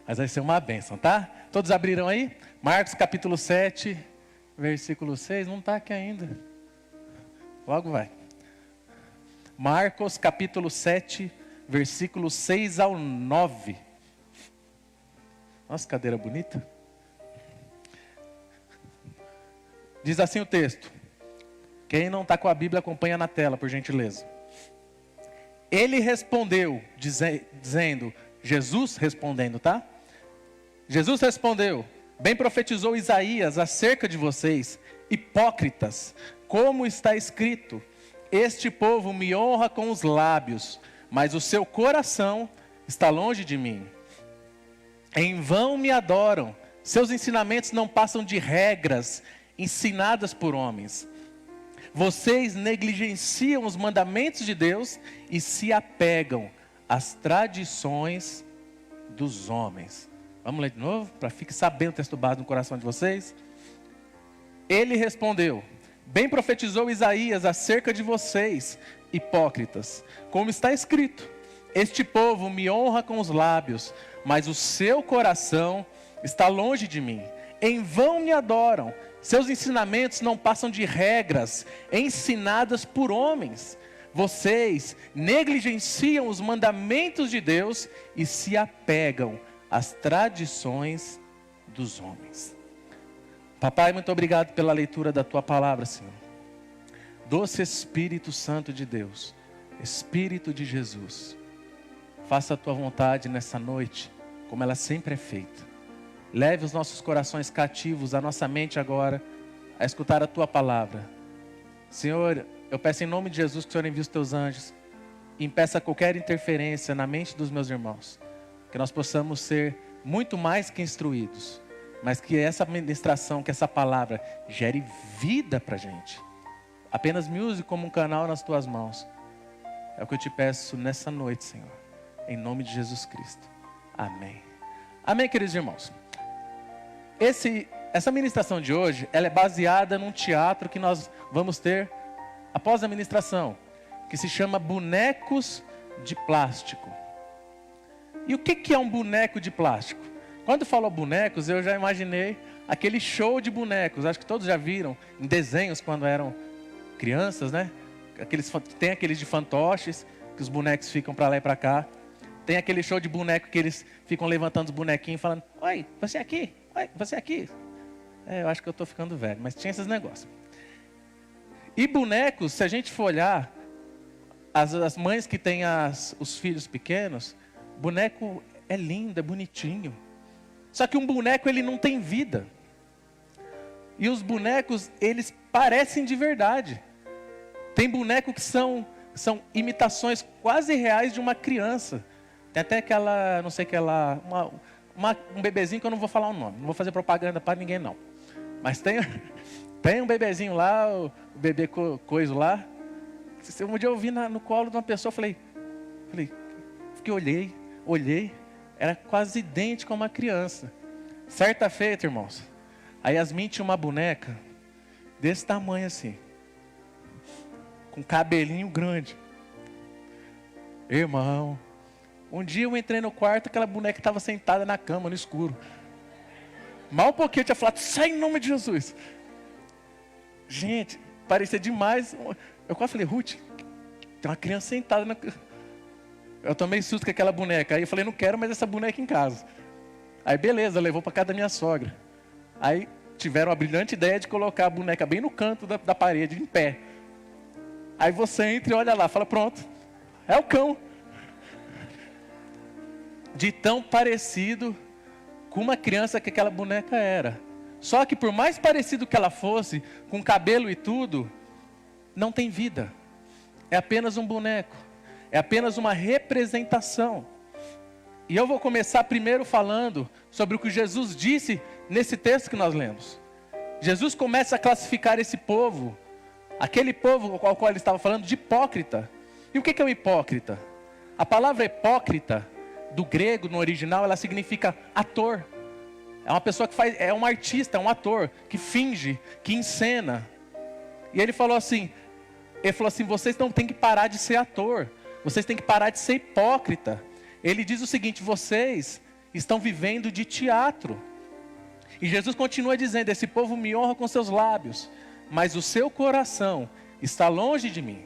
Mas vai ser uma bênção, tá? Todos abriram aí? Marcos capítulo 7, versículo 6. Não está aqui ainda. Logo vai. Marcos capítulo 7, versículo 6 ao 9. Nossa, cadeira bonita. Diz assim o texto. Quem não está com a Bíblia, acompanha na tela, por gentileza. Ele respondeu, dizendo, Jesus respondendo, tá? Jesus respondeu, bem profetizou Isaías acerca de vocês, hipócritas, como está escrito, este povo me honra com os lábios, mas o seu coração está longe de mim. Em vão me adoram, seus ensinamentos não passam de regras ensinadas por homens. Vocês negligenciam os mandamentos de Deus e se apegam às tradições dos homens. Vamos ler de novo, para ficar sabendo o texto base no coração de vocês. Ele respondeu, bem profetizou Isaías acerca de vocês, hipócritas, como está escrito, este povo me honra com os lábios, mas o seu coração está longe de mim. Em vão me adoram, seus ensinamentos não passam de regras ensinadas por homens. Vocês negligenciam os mandamentos de Deus e se apegam às tradições dos homens. Papai, muito obrigado pela leitura da tua palavra, Senhor. Doce Espírito Santo de Deus, Espírito de Jesus, faça a tua vontade nessa noite, como ela sempre é feita. Leve os nossos corações cativos, a nossa mente agora, a escutar a tua palavra. Senhor, eu peço em nome de Jesus que o Senhor envie os teus anjos e impeça qualquer interferência na mente dos meus irmãos. Que nós possamos ser muito mais que instruídos, mas que essa ministração, que essa palavra gere vida para a gente. Apenas me use como um canal nas tuas mãos. É o que eu te peço nessa noite, Senhor. Em nome de Jesus Cristo. Amém. Amém, queridos irmãos. Essa ministração de hoje, ela é baseada num teatro que nós vamos ter após a ministração, que se chama Bonecos de Plástico. E o que é um boneco de plástico? Quando falou bonecos, eu já imaginei aquele show de bonecos. Acho que todos já viram em desenhos quando eram crianças, né? Tem aqueles de fantoches, que os bonecos ficam para lá e para cá. Tem aquele show de boneco que eles ficam levantando os bonequinhos falando, oi, você aqui? Oi, você aqui? Eu acho que eu estou ficando velho, mas tinha esses negócios. E bonecos, se a gente for olhar, as mães que têm os filhos pequenos, boneco é lindo, é bonitinho. Só que um boneco, ele não tem vida. E os bonecos, eles parecem de verdade. Tem boneco que são imitações quase reais de uma criança. Tem até aquela, não sei que ela, um bebezinho que eu não vou falar o nome. Não vou fazer propaganda para ninguém não. Mas tem um bebezinho lá, o bebê coisa lá. Um dia eu vi no colo de uma pessoa, falei, olhei, era quase idêntico a uma criança. Certa feita, irmãos, a Yasmin tinha uma boneca desse tamanho assim, com cabelinho grande. Irmão, um dia eu entrei no quarto, aquela boneca estava sentada na cama, no escuro. Mal um pouquinho eu tinha falado, sai em nome de Jesus. Gente, parecia demais. Eu quase falei, Ruth, tem uma criança sentada na cama. Eu tomei susto com aquela boneca. Aí eu falei, não quero mais essa boneca em casa. Aí beleza, levou para casa da minha sogra. Aí tiveram a brilhante ideia de colocar a boneca bem no canto da parede, em pé. Aí você entra e olha lá, fala, pronto, é o cão. De tão parecido com uma criança que aquela boneca era. Só que por mais parecido que ela fosse, com cabelo e tudo, não tem vida. É apenas um boneco. É apenas uma representação. E eu vou começar primeiro falando sobre o que Jesus disse nesse texto que nós lemos. Jesus começa a classificar esse povo, aquele povo ao qual ele estava falando, de hipócrita. E o que é um hipócrita? A palavra hipócrita, do grego, no original, ela significa ator. É uma pessoa que é um artista, é um ator, que finge, que encena. E ele falou assim, vocês não têm que parar de ser ator. Vocês têm que parar de ser hipócrita. Ele diz o seguinte, vocês estão vivendo de teatro. E Jesus continua dizendo: esse povo me honra com seus lábios, mas o seu coração está longe de mim.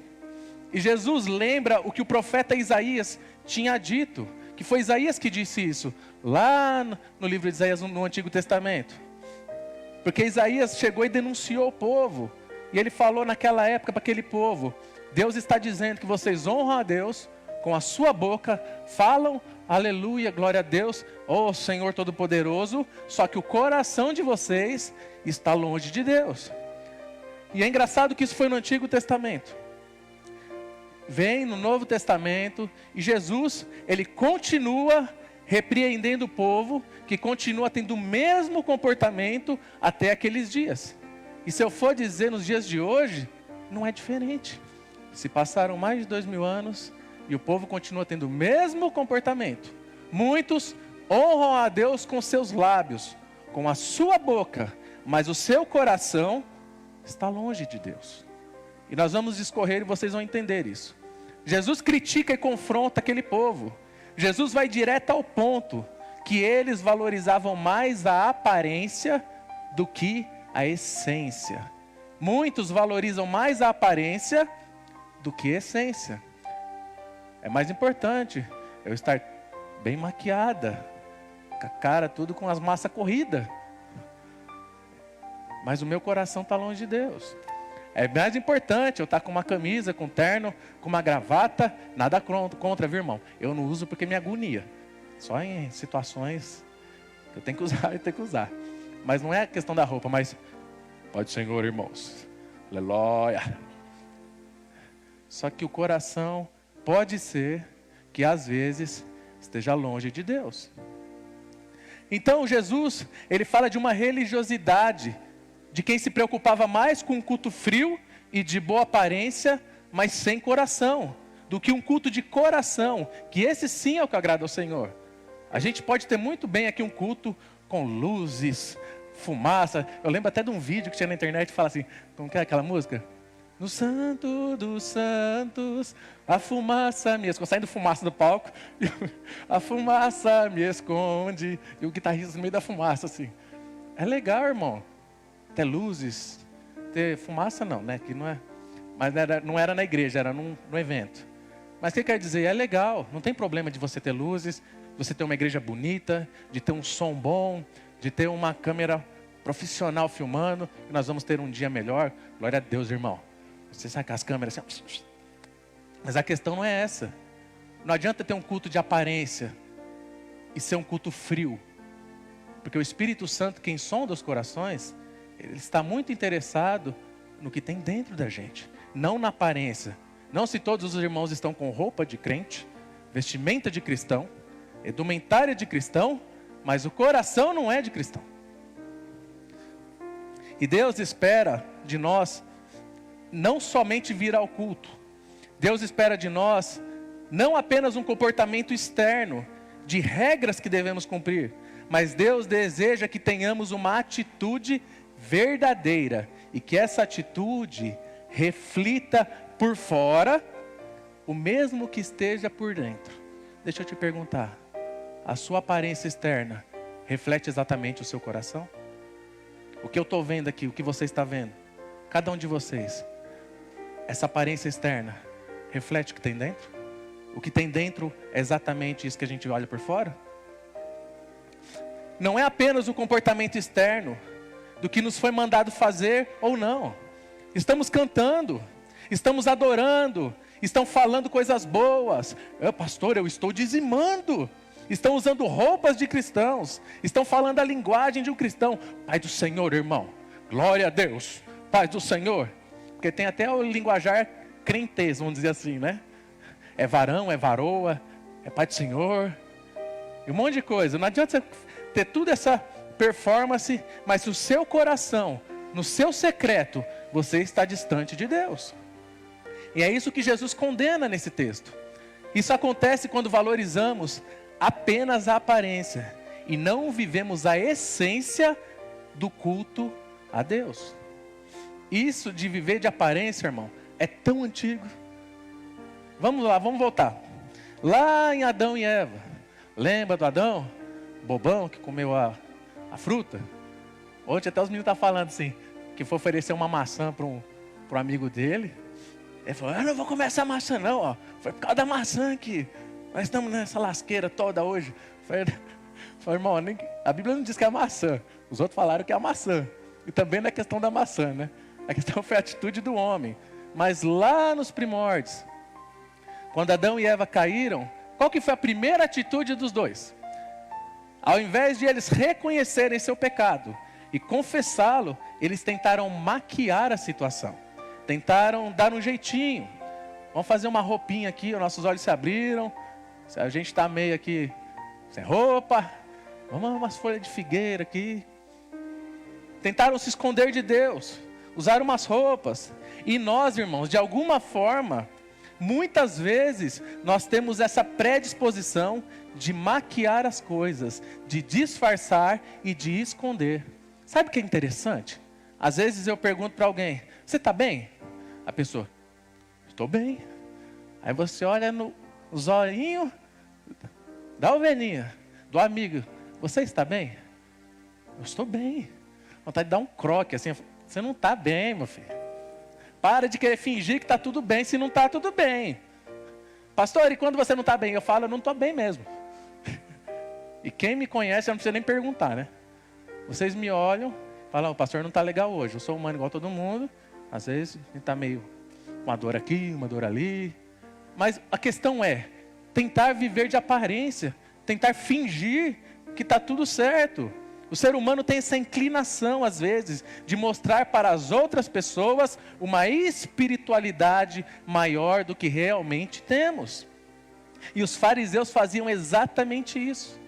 E Jesus lembra o que o profeta Isaías tinha dito, que foi Isaías que disse isso, lá no livro de Isaías, no Antigo Testamento. Porque Isaías chegou e denunciou o povo, e ele falou naquela época para aquele povo: Deus está dizendo que vocês honram a Deus com a sua boca, falam aleluia, glória a Deus, ó Senhor Todo-Poderoso, só que o coração de vocês está longe de Deus. E é engraçado que isso foi no Antigo Testamento. Vem no Novo Testamento e Jesus, ele continua repreendendo o povo, que continua tendo o mesmo comportamento até aqueles dias. E se eu for dizer nos dias de hoje, não é diferente. Se passaram mais de 2000 anos e o povo continua tendo o mesmo comportamento. Muitos honram a Deus com seus lábios, com a sua boca, mas o seu coração está longe de Deus. E nós vamos discorrer e vocês vão entender isso. Jesus critica e confronta aquele povo. Jesus vai direto ao ponto, que eles valorizavam mais a aparência do que a essência. Muitos valorizam mais a aparência do que a essência. É mais importante eu estar bem maquiada, com a cara tudo com as massas corridas, mas o meu coração está longe de Deus. É mais importante eu estar com uma camisa, com um terno, com uma gravata, nada contra, viu, irmão? Eu não uso porque me agonia. Só em situações que eu tenho que usar, eu tenho que usar. Mas não é a questão da roupa, mas pode, Senhor, irmãos. Aleluia. Só que o coração pode ser que às vezes esteja longe de Deus. Então Jesus, ele fala de uma religiosidade, de quem se preocupava mais com um culto frio e de boa aparência, mas sem coração, do que um culto de coração, que esse sim é o que agrada ao Senhor. A gente pode ter muito bem aqui um culto com luzes, fumaça. Eu lembro até de um vídeo que tinha na internet que fala assim, como que é aquela música? No Santo dos Santos, a fumaça me esconde. Saindo fumaça do palco, a fumaça me esconde. E o guitarrista no meio da fumaça, assim. É legal, irmão. Ter luzes, ter fumaça não, né? Que não é. Mas não era na igreja, era no evento. Mas o que quer dizer? É legal, não tem problema de você ter luzes, você ter uma igreja bonita, de ter um som bom, de ter uma câmera profissional filmando, e nós vamos ter um dia melhor. Glória a Deus, irmão. Você sabe que as câmeras assim. Mas a questão não é essa. Não adianta ter um culto de aparência e ser um culto frio. Porque o Espírito Santo, quem sonda os corações, ele está muito interessado no que tem dentro da gente, não na aparência. Não se todos os irmãos estão com roupa de crente, vestimenta de cristão, indumentária de cristão, mas o coração não é de cristão. E Deus espera de nós não somente vir ao culto. Deus espera de nós não apenas um comportamento externo, de regras que devemos cumprir, mas Deus deseja que tenhamos uma atitude verdadeira e que essa atitude reflita por fora o mesmo que esteja por dentro. Deixa eu te perguntar, a sua aparência externa reflete exatamente o seu coração? O que eu estou vendo aqui, o que você está vendo, cada um de vocês, essa aparência externa reflete o que tem dentro? O que tem dentro é exatamente isso que a gente olha por fora? Não é apenas o comportamento externo do que nos foi mandado fazer ou não. Estamos cantando, estamos adorando, estão falando coisas boas. Pastor, eu estou dizimando. Estão usando roupas de cristãos, estão falando a linguagem de um cristão. Pai do Senhor, irmão, glória a Deus, Pai do Senhor. Porque tem até o linguajar crentez, vamos dizer assim, né? É varão, é varoa, é Pai do Senhor, e um monte de coisa. Não adianta você ter toda essa performance, mas se o seu coração, no seu secreto, você está distante de Deus. E é isso que Jesus condena nesse texto. Isso acontece quando valorizamos apenas a aparência e não vivemos a essência do culto a Deus. Isso de viver de aparência, irmão, é tão antigo. Vamos lá, vamos voltar. Lá em Adão e Eva. Lembra do Adão? bobão que comeu a fruta. Ontem até os meninos estavam falando assim, que foi oferecer uma maçã para um amigo dele. Ele falou, eu não vou comer essa maçã não, ó. Foi por causa da maçã que nós estamos nessa lasqueira toda hoje. Falei, irmão, a Bíblia não diz que é a maçã. Os outros falaram que é a maçã. E também não é questão da maçã, né? A questão foi a atitude do homem. Mas lá nos primórdios, quando Adão e Eva caíram, qual que foi a primeira atitude dos dois? Ao invés de eles reconhecerem seu pecado e confessá-lo, eles tentaram maquiar a situação. Tentaram dar um jeitinho. Vamos fazer uma roupinha aqui, os nossos olhos se abriram. A gente está meio aqui sem roupa. Vamos umas folhas de figueira aqui. Tentaram se esconder de Deus. Usaram umas roupas. E nós, irmãos, de alguma forma, muitas vezes, nós temos essa predisposição de maquiar as coisas, de disfarçar e de esconder. Sabe o que é interessante? Às vezes eu pergunto para alguém, você está bem? A pessoa, estou bem. Aí você olha no zoinho da ovelhinha, do amigo, você está bem? Eu estou bem. Vontade de dar um croque assim, você não está bem, meu filho. Para de querer fingir que está tudo bem, se não está tudo bem. Pastor, e quando você não está bem? Eu falo, eu não estou bem mesmo. E quem me conhece, eu não preciso nem perguntar, né? Vocês me olham, falam, o pastor não está legal hoje. Eu sou humano igual todo mundo. Às vezes, a gente está meio uma dor aqui, uma dor ali. Mas a questão é, tentar viver de aparência. Tentar fingir que está tudo certo. O ser humano tem essa inclinação, às vezes, de mostrar para as outras pessoas uma espiritualidade maior do que realmente temos. E os fariseus faziam exatamente isso.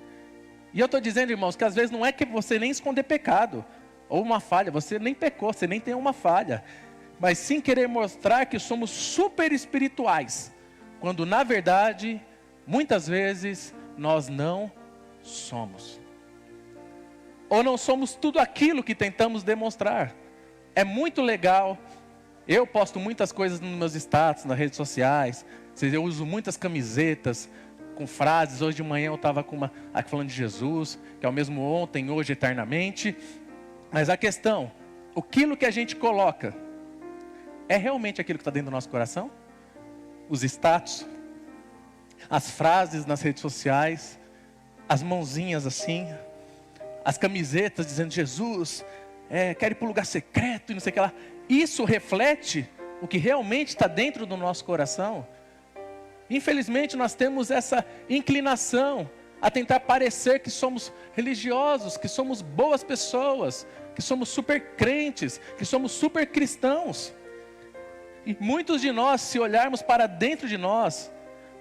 E eu estou dizendo, irmãos, que às vezes não é que você nem esconder pecado, ou uma falha, você nem pecou, você nem tem uma falha. Mas sim querer mostrar que somos super espirituais, quando na verdade, muitas vezes, nós não somos. Ou não somos tudo aquilo que tentamos demonstrar. É muito legal. Eu posto muitas coisas nos meus status, nas redes sociais. Eu uso muitas camisetas com frases. Hoje de manhã eu estava com uma aqui falando de Jesus, que é o mesmo ontem, hoje, eternamente. Mas a questão, aquilo que a gente coloca, é realmente aquilo que está dentro do nosso coração? Os status, as frases nas redes sociais, as mãozinhas assim, as camisetas dizendo Jesus, quer ir para o lugar secreto e não sei o que lá. Isso reflete o que realmente está dentro do nosso coração? Infelizmente nós temos essa inclinação a tentar parecer que somos religiosos, que somos boas pessoas, que somos super crentes, que somos super cristãos. E muitos de nós, se olharmos para dentro de nós,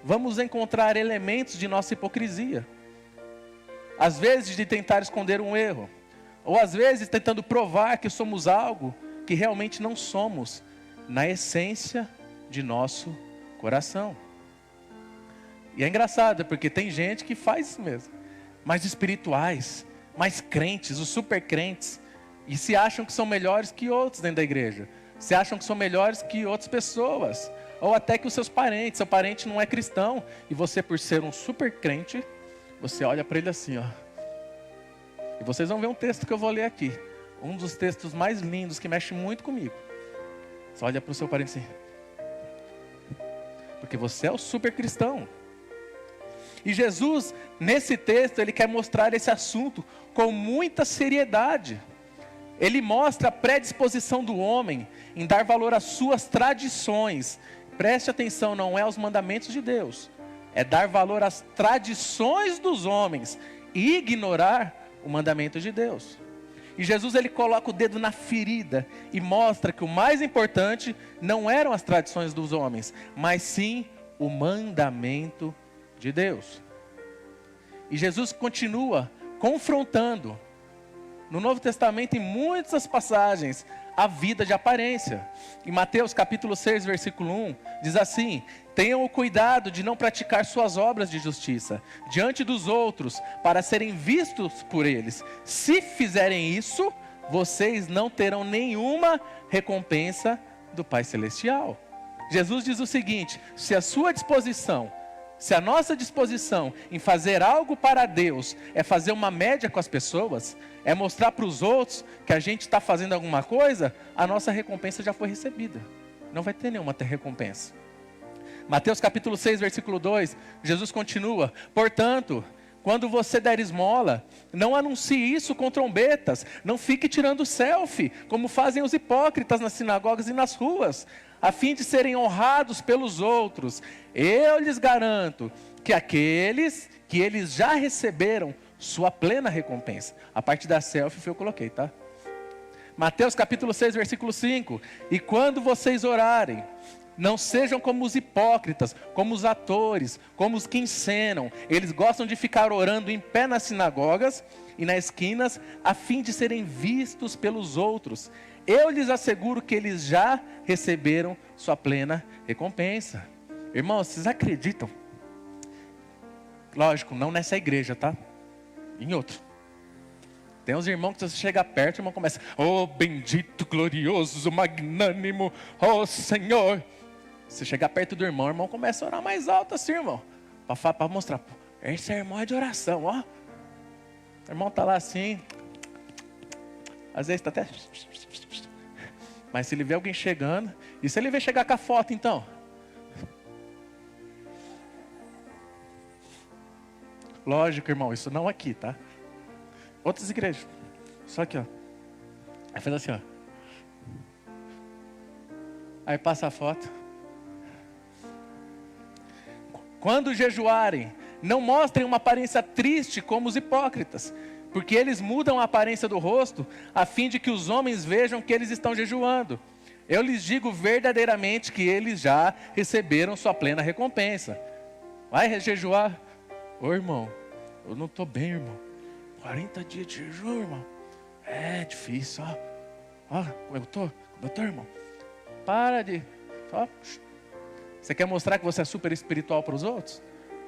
vamos encontrar elementos de nossa hipocrisia. Às vezes de tentar esconder um erro, ou às vezes tentando provar que somos algo que realmente não somos, na essência de nosso coração. E é engraçado, porque tem gente que faz isso mesmo, mais espirituais, mais crentes, os super crentes, e se acham que são melhores que outros dentro da igreja, se acham que são melhores que outras pessoas, ou até que os seus parentes, seu parente não é cristão, e você, por ser um super crente, você olha para ele assim, ó. E vocês vão ver um texto que eu vou ler aqui. Um dos textos mais lindos, que mexe muito comigo. Você olha para o seu parente assim. Porque você é o super cristão. E Jesus, nesse texto, ele quer mostrar esse assunto com muita seriedade. Ele mostra a predisposição do homem em dar valor às suas tradições. Preste atenção, não é aos mandamentos de Deus. É dar valor às tradições dos homens e ignorar o mandamento de Deus. E Jesus, ele coloca o dedo na ferida e mostra que o mais importante não eram as tradições dos homens, mas sim o mandamento de Deus. E Jesus continua confrontando, no Novo Testamento, em muitas passagens, a vida de aparência. Em Mateus capítulo 6, versículo 1, diz assim: tenham o cuidado de não praticar suas obras de justiça diante dos outros, para serem vistos por eles. Se fizerem isso, vocês não terão nenhuma recompensa do Pai Celestial. Jesus diz o seguinte: se a sua disposição, Se a nossa disposição em fazer algo para Deus é fazer uma média com as pessoas, é mostrar para os outros que a gente está fazendo alguma coisa, a nossa recompensa já foi recebida. Não vai ter nenhuma recompensa. Mateus capítulo 6, versículo 2, Jesus continua: portanto, quando você der esmola, não anuncie isso com trombetas, não fique tirando selfie, como fazem os hipócritas nas sinagogas e nas ruas, a fim de serem honrados pelos outros. Eu lhes garanto que aqueles que eles já receberam sua plena recompensa. A parte da selfie eu coloquei, tá? Mateus capítulo 6, versículo 5. E quando vocês orarem, não sejam como os hipócritas, como os atores, como os que encenam. Eles gostam de ficar orando em pé nas sinagogas e nas esquinas, a fim de serem vistos pelos outros. Eu lhes asseguro que eles já receberam sua plena recompensa. Irmãos, vocês acreditam? Lógico, não nessa igreja, tá? Em outro. Tem uns irmãos que você chega perto, o irmão começa: oh, bendito, glorioso, magnânimo, oh Senhor. Você chega perto do irmão, o irmão começa a orar mais alto assim, irmão. Para mostrar: esse irmão é de oração, ó. O irmão está lá assim. Às vezes está até... Mas se ele vê alguém chegando... E se ele vê chegar com a foto, então? Lógico, irmão, isso não aqui, tá? Outras igrejas. Só aqui, ó. Aí faz assim, ó. Aí passa a foto. Quando jejuarem, não mostrem uma aparência triste como os hipócritas, porque eles mudam a aparência do rosto, a fim de que os homens vejam que eles estão jejuando. Eu lhes digo verdadeiramente que eles já receberam sua plena recompensa. Vai jejuar? Ô irmão, eu não estou bem, irmão. 40 dias de jejum, irmão. É difícil, ó. Ó, como eu tô, irmão. Para de... Ó. Você quer mostrar que você é super espiritual para os outros?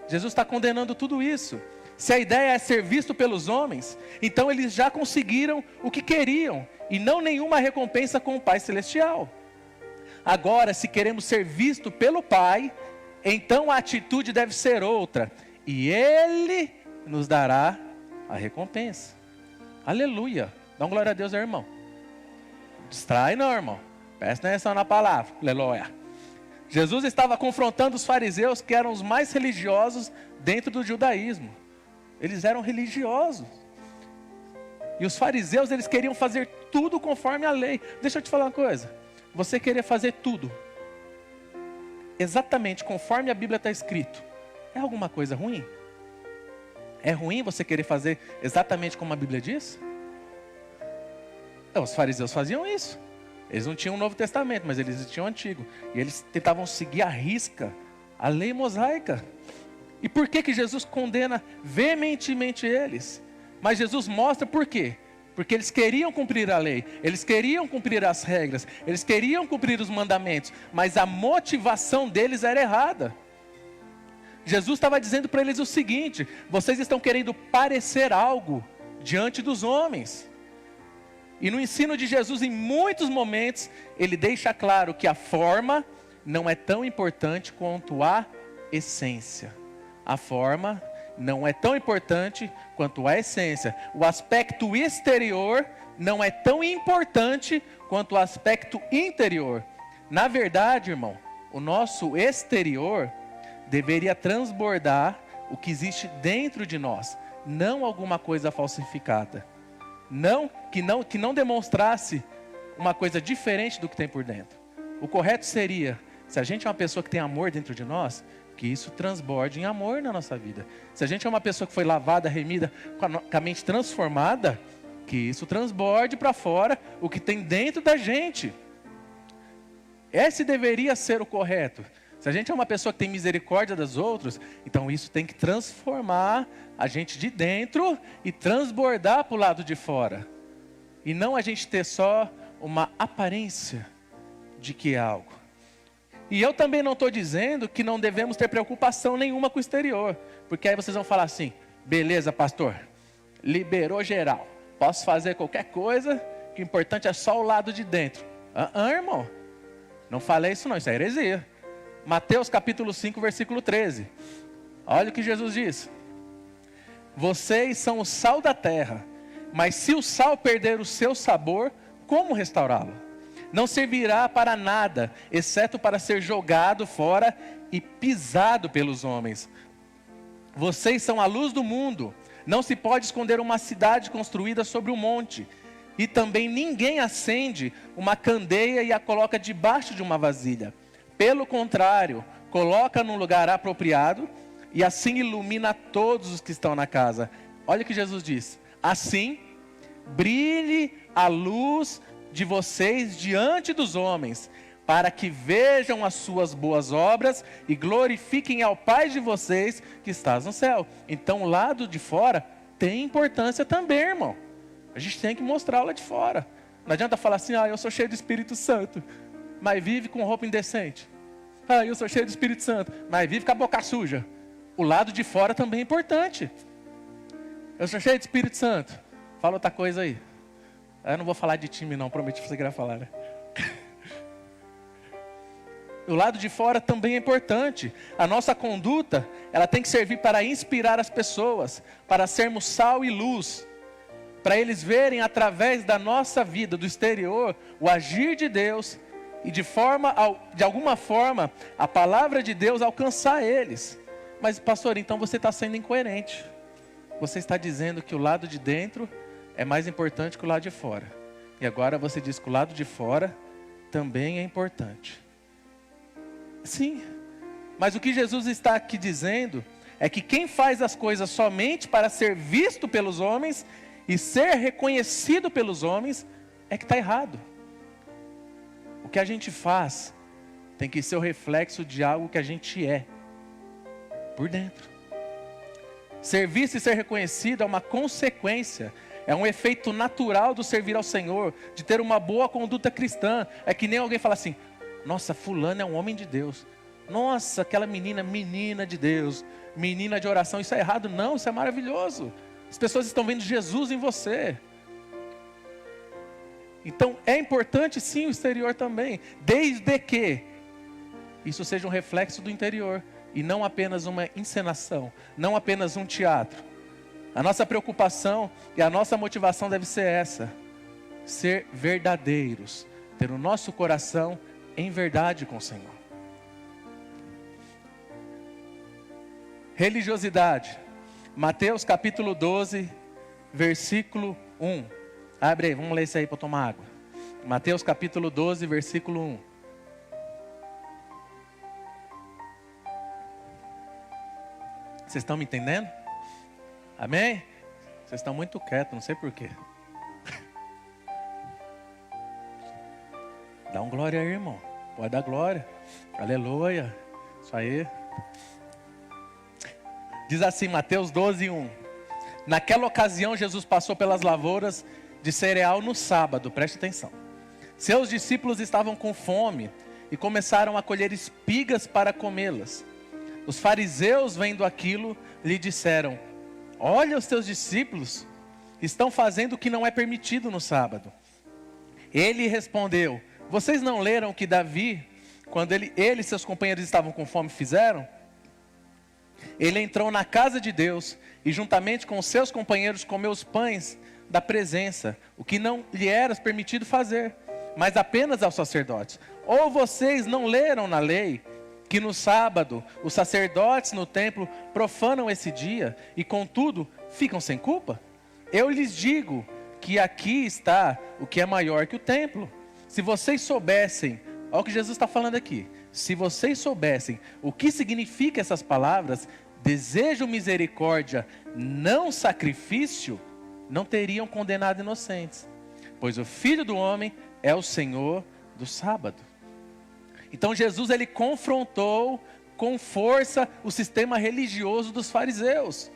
Jesus está condenando tudo isso. Se a ideia é ser visto pelos homens, então eles já conseguiram o que queriam, e não nenhuma recompensa com o Pai Celestial. Agora, se queremos ser visto pelo Pai, então a atitude deve ser outra, e Ele nos dará a recompensa. Aleluia. Dá uma glória a Deus, irmão. Distrai não, irmão. Presta atenção na palavra. Aleluia. Jesus estava confrontando os fariseus, que eram os mais religiosos dentro do judaísmo. Eles eram religiosos. E os fariseus, eles queriam fazer tudo conforme a lei. Deixa eu te falar uma coisa. Você querer fazer tudo exatamente conforme a Bíblia está escrito, é alguma coisa ruim? É ruim você querer fazer exatamente como a Bíblia diz? Então, os fariseus faziam isso. Eles não tinham o Novo Testamento, mas eles tinham o Antigo. E eles tentavam seguir à risca a lei mosaica. E por que Jesus condena veementemente eles? Mas Jesus mostra por quê. Porque eles queriam cumprir a lei, eles queriam cumprir as regras, eles queriam cumprir os mandamentos, mas a motivação deles era errada. Jesus estava dizendo para eles o seguinte: vocês estão querendo parecer algo diante dos homens. E no ensino de Jesus, em muitos momentos, ele deixa claro que a forma não é tão importante quanto a essência. A forma não é tão importante quanto a essência. O aspecto exterior não é tão importante quanto o aspecto interior. Na verdade, irmão, o nosso exterior deveria transbordar o que existe dentro de nós, não alguma coisa falsificada. Que não demonstrasse uma coisa diferente do que tem por dentro. O correto seria, se a gente é uma pessoa que tem amor dentro de nós, que isso transborde em amor na nossa vida. Se a gente é uma pessoa que foi lavada, remida, com a mente transformada, que isso transborde para fora o que tem dentro da gente. Esse deveria ser o correto. Se a gente é uma pessoa que tem misericórdia dos outros, então isso tem que transformar a gente de dentro e transbordar para o lado de fora. E não a gente ter só uma aparência de que é algo. E eu também não estou dizendo que não devemos ter preocupação nenhuma com o exterior. Porque aí vocês vão falar assim: beleza, pastor, liberou geral, posso fazer qualquer coisa, que o importante é só o lado de dentro. Irmão, não falei isso não, isso é heresia. Mateus capítulo 5, versículo 13. Olha o que Jesus diz. Vocês são o sal da terra, mas se o sal perder o seu sabor, como restaurá-lo? Não servirá para nada, exceto para ser jogado fora e pisado pelos homens. Vocês são a luz do mundo. Não se pode esconder uma cidade construída sobre um monte. E também ninguém acende uma candeia e a coloca debaixo de uma vasilha. Pelo contrário, coloca num lugar apropriado e assim ilumina todos os que estão na casa. Olha o que Jesus diz. Assim, brilhe a luz de vocês diante dos homens, para que vejam as suas boas obras e glorifiquem ao Pai de vocês que está no céu. Então, o lado de fora tem importância também, irmão. A gente tem que mostrar lá de fora. Não adianta falar assim, eu sou cheio do Espírito Santo, mas vive com roupa indecente. Eu sou cheio do Espírito Santo, mas vive com a boca suja. O lado de fora também é importante. Eu sou cheio do Espírito Santo. Fala outra coisa aí. Eu não vou falar de time não, prometi que você queria falar, né? O lado de fora também é importante. A nossa conduta, ela tem que servir para inspirar as pessoas, para sermos sal e luz, para eles verem através da nossa vida, do exterior, o agir de Deus e de alguma forma, a palavra de Deus alcançar eles. Mas pastor, então você está sendo incoerente. Você está dizendo que o lado de dentro é mais importante que o lado de fora. E agora você diz que o lado de fora também é importante. Sim, mas o que Jesus está aqui dizendo é que quem faz as coisas somente para ser visto pelos homens e ser reconhecido pelos homens é que está errado. O que a gente faz tem que ser o reflexo de algo que a gente é, por dentro. Ser visto e ser reconhecido é uma consequência, é um efeito natural do servir ao Senhor, de ter uma boa conduta cristã. É que nem alguém fala assim, nossa, fulano é um homem de Deus. Nossa, aquela menina de Deus, menina de oração, isso é errado? Não, isso é maravilhoso. As pessoas estão vendo Jesus em você. Então, é importante sim o exterior também, desde que isso seja um reflexo do interior, e não apenas uma encenação, não apenas um teatro. A nossa preocupação e a nossa motivação deve ser essa, ser verdadeiros, ter o nosso coração em verdade com o Senhor. Religiosidade. Mateus capítulo 12, versículo 1. Abre aí, vamos ler isso aí para tomar água. Mateus capítulo 12, versículo 1. Vocês estão me entendendo? Amém? Vocês estão muito quietos, não sei porquê. Dá um glória aí, irmão. Pode dar glória. Aleluia. Isso aí. Diz assim, Mateus 12, 1. Naquela ocasião, Jesus passou pelas lavouras de cereal no sábado. Preste atenção. Seus discípulos estavam com fome e começaram a colher espigas para comê-las. Os fariseus, vendo aquilo, lhe disseram, olha, os teus discípulos estão fazendo o que não é permitido no sábado. Ele respondeu, vocês não leram o que Davi, quando ele e seus companheiros estavam com fome, fizeram? Ele entrou na casa de Deus e juntamente com os seus companheiros comeu os pães da presença, o que não lhe era permitido fazer, mas apenas aos sacerdotes. Ou vocês não leram na lei que no sábado os sacerdotes no templo profanam esse dia e contudo ficam sem culpa? Eu lhes digo que aqui está o que é maior que o templo. Se vocês soubessem, olha o que Jesus está falando aqui, se vocês soubessem o que significa essas palavras, desejo misericórdia, não sacrifício, não teriam condenado inocentes, pois o Filho do Homem é o Senhor do sábado. Então Jesus, ele confrontou com força o sistema religioso dos fariseus.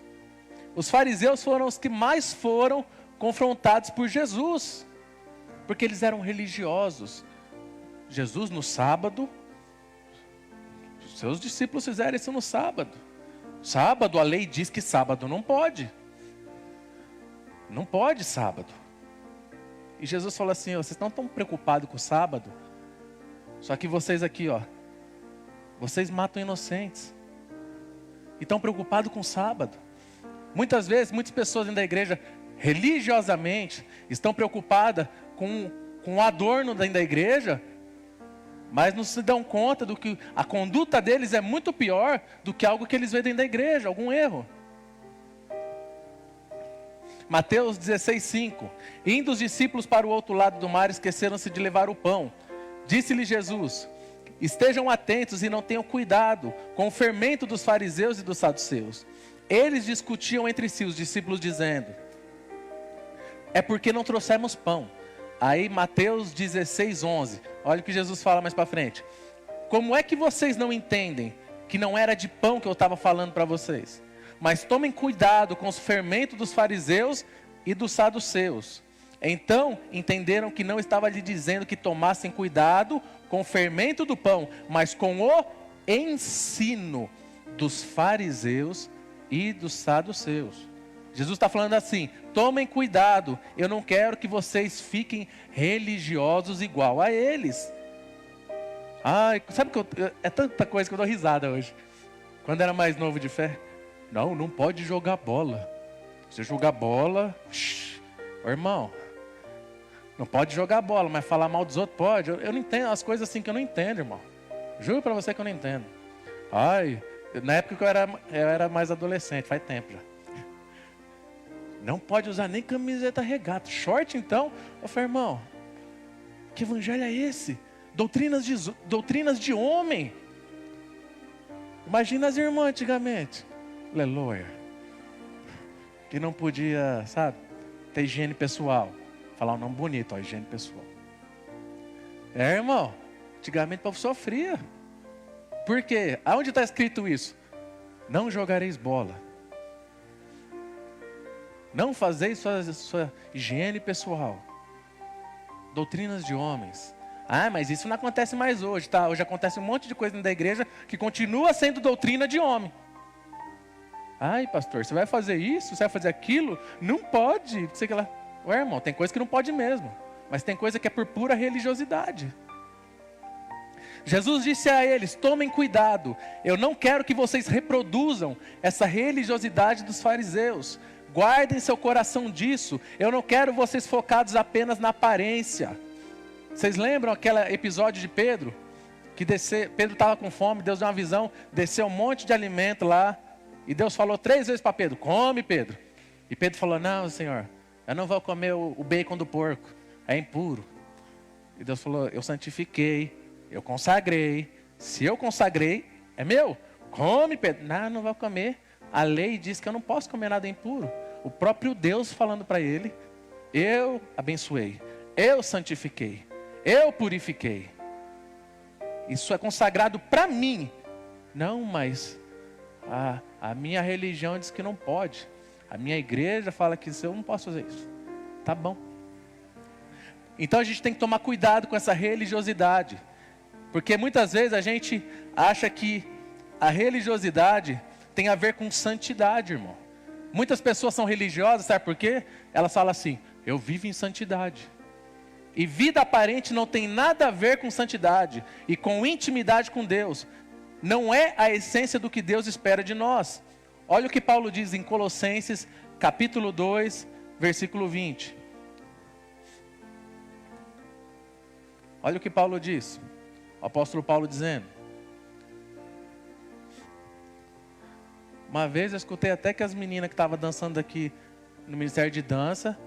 Os fariseus foram os que mais foram confrontados por Jesus, porque eles eram religiosos. Jesus no sábado, seus discípulos fizeram isso no sábado. Sábado, a lei diz que sábado não pode. Não pode sábado. E Jesus falou assim, vocês não estão preocupados com o sábado? Só que vocês aqui, vocês matam inocentes. e estão preocupados com o sábado. Muitas vezes, muitas pessoas dentro da igreja, religiosamente, estão preocupadas com o adorno dentro da igreja, mas não se dão conta do que a conduta deles é muito pior do que algo que eles veem dentro da igreja, algum erro. Mateus 16:5. Indo os discípulos para o outro lado do mar, esqueceram-se de levar o pão. Disse-lhe Jesus: estejam atentos e não tenham cuidado com o fermento dos fariseus e dos saduceus. Eles discutiam entre si, os discípulos, dizendo: é porque não trouxemos pão. Aí Mateus 16:11. Olha o que Jesus fala mais para frente. Como é que vocês não entendem que não era de pão que eu estava falando para vocês? Mas tomem cuidado com os fermentos dos fariseus e dos saduceus. Então entenderam que não estava lhe dizendo que tomassem cuidado com o fermento do pão, mas com o ensino dos fariseus e dos saduceus. Jesus está falando assim: tomem cuidado, eu não quero que vocês fiquem religiosos igual a eles. Ai, sabe que é tanta coisa que eu dou risada hoje. Quando era mais novo de fé, não pode jogar bola. Se jogar bola, irmão, não pode jogar bola, mas falar mal dos outros pode. Eu não entendo as coisas assim que eu não entendo, irmão. Juro para você que eu não entendo. Ai, na época que eu era mais adolescente, faz tempo já. Não pode usar nem camiseta regata. Short então? Eu falei, irmão, que evangelho é esse? Doutrinas de homem. Imagina as irmãs antigamente. Aleluia. Que não podia, sabe, ter higiene pessoal. Falar um nome bonito, ó, higiene pessoal. Irmão, antigamente o povo sofria. Por quê? Aonde está escrito isso? Não jogareis bola. Não fazeis sua higiene pessoal. Doutrinas de homens. Ah, mas isso não acontece mais hoje, tá? Hoje acontece um monte de coisa dentro da igreja que continua sendo doutrina de homem. Ai, pastor, você vai fazer isso? Você vai fazer aquilo? Não pode. Não sei o que lá. Ué, irmão, tem coisa que não pode mesmo. Mas tem coisa que é por pura religiosidade. Jesus disse a eles: tomem cuidado. Eu não quero que vocês reproduzam essa religiosidade dos fariseus. Guardem seu coração disso. Eu não quero vocês focados apenas na aparência. Vocês lembram aquele episódio de Pedro? Que Pedro estava com fome, Deus deu uma visão, desceu um monte de alimento lá. E Deus falou 3 vezes para Pedro: come, Pedro. E Pedro falou: não, Senhor, eu não vou comer o bacon do porco, é impuro. E Deus falou: eu santifiquei, eu consagrei. Se eu consagrei, é meu. Come, Pedro. Não vou comer. A lei diz que eu não posso comer nada impuro. O próprio Deus falando para ele: eu abençoei, eu santifiquei, eu purifiquei. Isso é consagrado para mim. Não, mas a minha religião diz que não pode. A minha igreja fala que eu não posso fazer isso. Tá bom. Então a gente tem que tomar cuidado com essa religiosidade. Porque muitas vezes a gente acha que a religiosidade tem a ver com santidade, irmão. Muitas pessoas são religiosas, sabe por quê? Elas falam assim: eu vivo em santidade. E vida aparente não tem nada a ver com santidade e com intimidade com Deus. Não é a essência do que Deus espera de nós. Olha o que Paulo diz em Colossenses, capítulo 2, versículo 20. Olha o que Paulo diz. O apóstolo Paulo dizendo: uma vez eu escutei até que as meninas que estavam dançando aqui no Ministério de Dança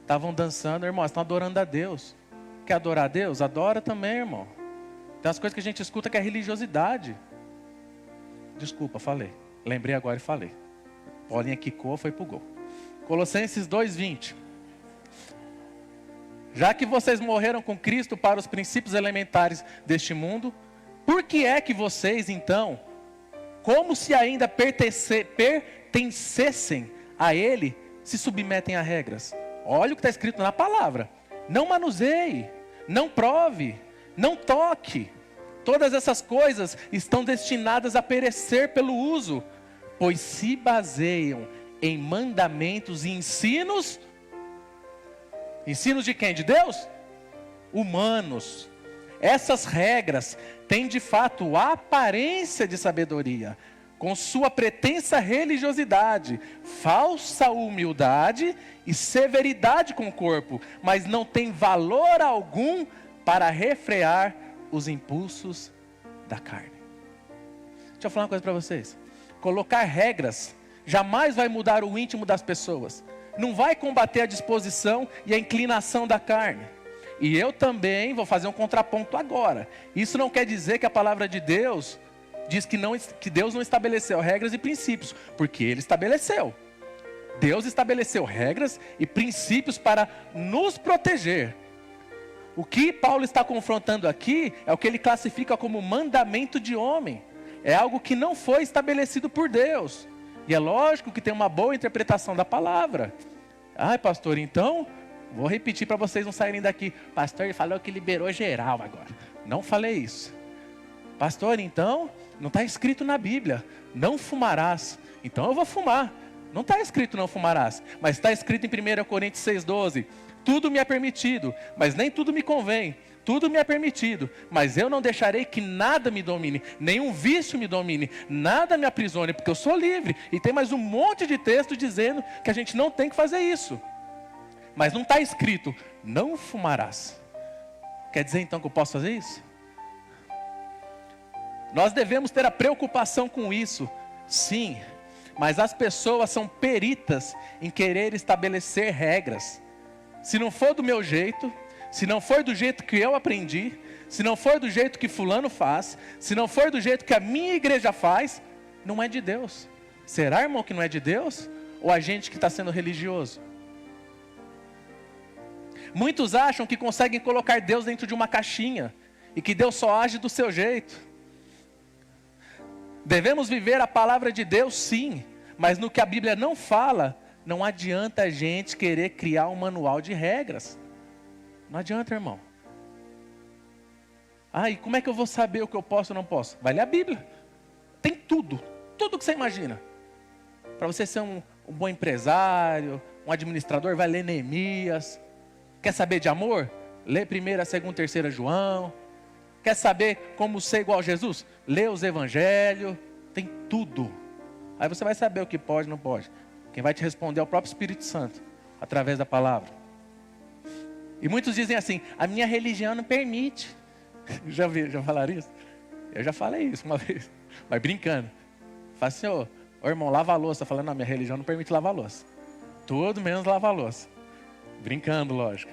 estavam dançando. Irmão, estão adorando a Deus. Quer adorar a Deus? Adora também, irmão. Tem umas coisas que a gente escuta que é religiosidade. Desculpa, falei. Lembrei agora e falei. Paulinha quicou, foi pro gol. Colossenses 2:20. Já que vocês morreram com Cristo para os princípios elementares deste mundo, por que é que vocês, então, como se ainda pertencessem a Ele, se submetem a regras? Olha o que está escrito na palavra: não manuseie, não prove, não toque. Todas essas coisas estão destinadas a perecer pelo uso, pois se baseiam em mandamentos e ensinos. Ensinos de quem? De Deus? Humanos. Essas regras têm de fato a aparência de sabedoria, com sua pretensa religiosidade, falsa humildade e severidade com o corpo, mas não tem valor algum para refrear os impulsos da carne. Deixa eu falar uma coisa para vocês. Colocar regras jamais vai mudar o íntimo das pessoas. Não vai combater a disposição e a inclinação da carne. E eu também vou fazer um contraponto agora. Isso não quer dizer que a palavra de Deus diz que Deus não estabeleceu regras e princípios, porque Ele estabeleceu. Deus estabeleceu regras e princípios para nos proteger. O que Paulo está confrontando aqui é o que ele classifica como mandamento de homem. É algo que não foi estabelecido por Deus. E é lógico que tem uma boa interpretação da palavra. Ai, pastor, então, vou repetir para vocês não saírem daqui. Pastor, ele falou que liberou geral agora. Não falei isso. Pastor, então, não está escrito na Bíblia, não fumarás. Então eu vou fumar. Não está escrito não fumarás, mas está escrito em 1 Coríntios 6,12. Tudo me é permitido, mas nem tudo me convém. Tudo me é permitido, mas eu não deixarei que nada me domine, nenhum vício me domine, nada me aprisione, porque eu sou livre. E tem mais um monte de texto dizendo que a gente não tem que fazer isso. Mas não está escrito, não fumarás. Quer dizer então que eu posso fazer isso? Nós devemos ter a preocupação com isso, sim. Mas as pessoas são peritas em querer estabelecer regras. Se não for do meu jeito, se não for do jeito que eu aprendi, se não for do jeito que fulano faz, se não for do jeito que a minha igreja faz, não é de Deus. Será, irmão, que não é de Deus? Ou a gente que está sendo religioso? Muitos acham que conseguem colocar Deus dentro de uma caixinha e que Deus só age do seu jeito. Devemos viver a palavra de Deus, sim, mas no que a Bíblia não fala, não adianta a gente querer criar um manual de regras. Não adianta, irmão. E como é que eu vou saber o que eu posso ou não posso? Vai ler a Bíblia. Tem tudo, tudo que você imagina. Para você ser um bom empresário, um administrador, vai ler Neemias. Quer saber de amor? Lê 1ª, 2ª, 3ª João. Quer saber como ser igual a Jesus? Lê os evangelhos. Tem tudo. Aí você vai saber o que pode e não pode. Quem vai te responder é o próprio Espírito Santo, através da palavra. E muitos dizem assim, a minha religião não permite. Já falaram isso? Eu já falei isso uma vez, mas brincando. Fala assim, ô irmão, lava a louça. Falando, não, minha religião não permite lavar a louça. Tudo menos lavar a louça. Brincando, lógico.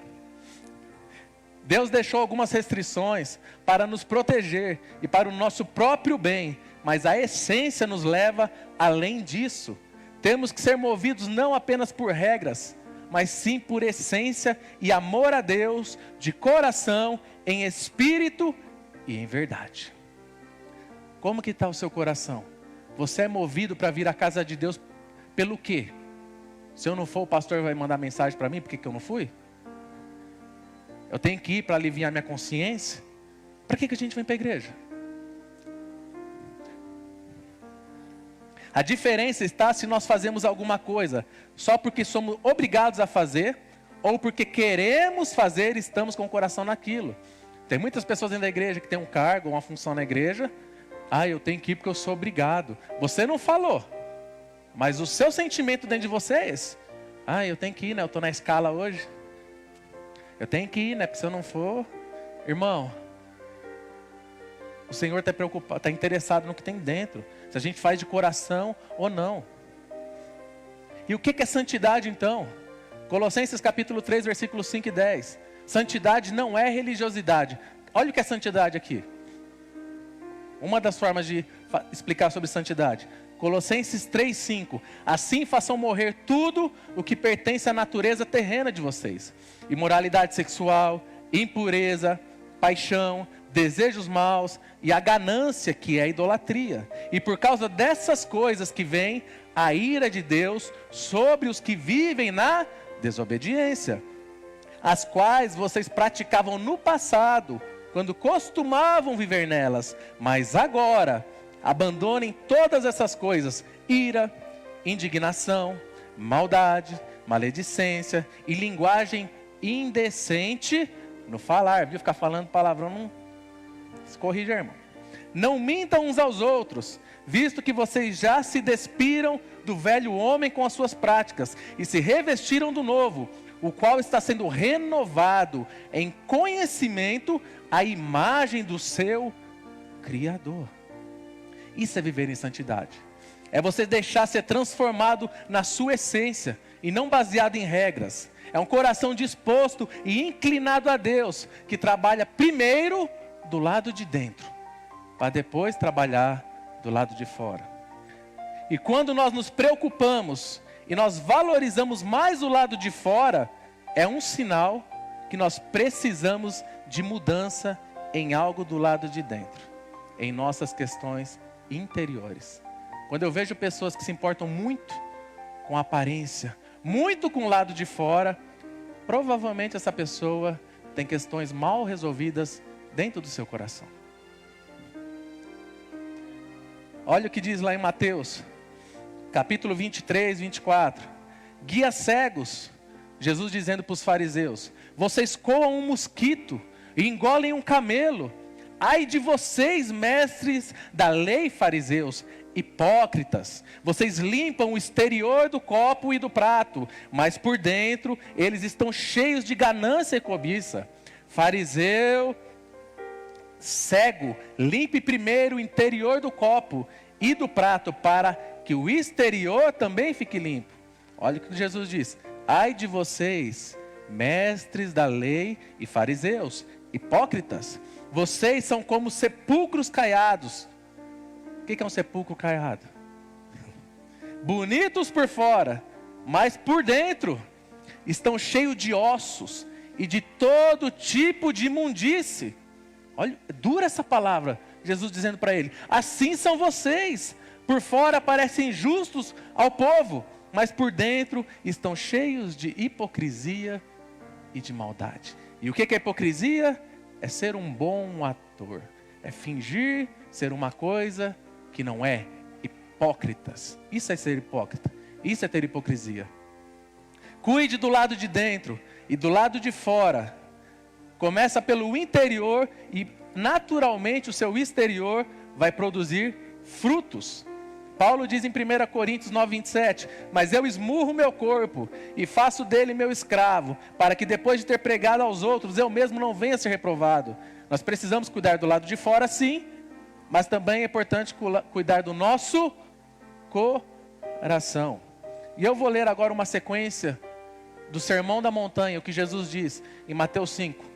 Deus deixou algumas restrições para nos proteger e para o nosso próprio bem, mas a essência nos leva além disso. Temos que ser movidos não apenas por regras, mas sim por essência e amor a Deus, de coração, em espírito e em verdade. Como que está o seu coração? Você é movido para vir à casa de Deus pelo quê? Se eu não for, o pastor vai mandar mensagem para mim, por que eu não fui? Eu tenho que ir para aliviar minha consciência? Para que a gente vem para a igreja? A diferença está se nós fazemos alguma coisa só porque somos obrigados a fazer, ou porque queremos fazer e estamos com o coração naquilo. Tem muitas pessoas dentro da igreja que têm um cargo, uma função na igreja. Eu tenho que ir porque eu sou obrigado. Você não falou, mas o seu sentimento dentro de você é esse. Eu tenho que ir, né? Eu estou na escala hoje. Eu tenho que ir, né? Porque se eu não for... Irmão, o Senhor está preocupado, está interessado no que tem dentro. Se a gente faz de coração ou não. E o que é santidade então? Colossenses capítulo 3, versículos 5 e 10. Santidade não é religiosidade. Olha o que é santidade aqui. Uma das formas de explicar sobre santidade. Colossenses 3, 5. Assim façam morrer tudo o que pertence à natureza terrena de vocês. Imoralidade sexual, impureza, paixão, desejos maus e a ganância, que é a idolatria. E por causa dessas coisas que vem a ira de Deus sobre os que vivem na desobediência, as quais vocês praticavam no passado, quando costumavam viver nelas. Mas agora, abandonem todas essas coisas: ira, indignação, maldade, maledicência e linguagem indecente no falar. Viu? Ficar falando palavrão não se corrige, irmão. Não mintam uns aos outros, visto que vocês já se despiram do velho homem com as suas práticas e se revestiram do novo, o qual está sendo renovado em conhecimento à imagem do seu Criador. Isso é viver em santidade. É você deixar ser transformado na sua essência e não baseado em regras. É um coração disposto e inclinado a Deus, que trabalha primeiro do lado de dentro, para depois trabalhar do lado de fora. E quando nós nos preocupamos e nós valorizamos mais o lado de fora, é um sinal que nós precisamos de mudança em algo do lado de dentro, em nossas questões interiores. Quando eu vejo pessoas que se importam muito com a aparência, muito com o lado de fora, provavelmente essa pessoa tem questões mal resolvidas dentro do seu coração. Olha o que diz lá em Mateus, capítulo 23, 24. Guias cegos, Jesus dizendo para os fariseus: vocês coam um mosquito e engolem um camelo. Ai de vocês, mestres da lei, fariseus, hipócritas, vocês limpam o exterior do copo e do prato, mas por dentro eles estão cheios de ganância e cobiça. Fariseu cego, limpe primeiro o interior do copo e do prato, para que o exterior também fique limpo. Olha o que Jesus diz: ai de vocês, mestres da lei e fariseus, hipócritas, vocês são como sepulcros caiados. O que é um sepulcro caiado? Bonitos por fora, mas por dentro estão cheios de ossos e de todo tipo de imundície. Olha, dura essa palavra, Jesus dizendo para ele: assim são vocês, por fora parecem justos ao povo, mas por dentro estão cheios de hipocrisia e de maldade. E o que é hipocrisia? É ser um bom ator, é fingir ser uma coisa que não é. Hipócritas, isso é ser hipócrita, isso é ter hipocrisia. Cuide do lado de dentro e do lado de fora. Começa pelo interior e naturalmente o seu exterior vai produzir frutos. Paulo diz em 1 Coríntios 9, 27, mas eu esmurro meu corpo e faço dele meu escravo, para que depois de ter pregado aos outros, eu mesmo não venha a ser reprovado. Nós precisamos cuidar do lado de fora, sim, mas também é importante cuidar do nosso coração. E eu vou ler agora uma sequência do Sermão da Montanha, o que Jesus diz em Mateus 5.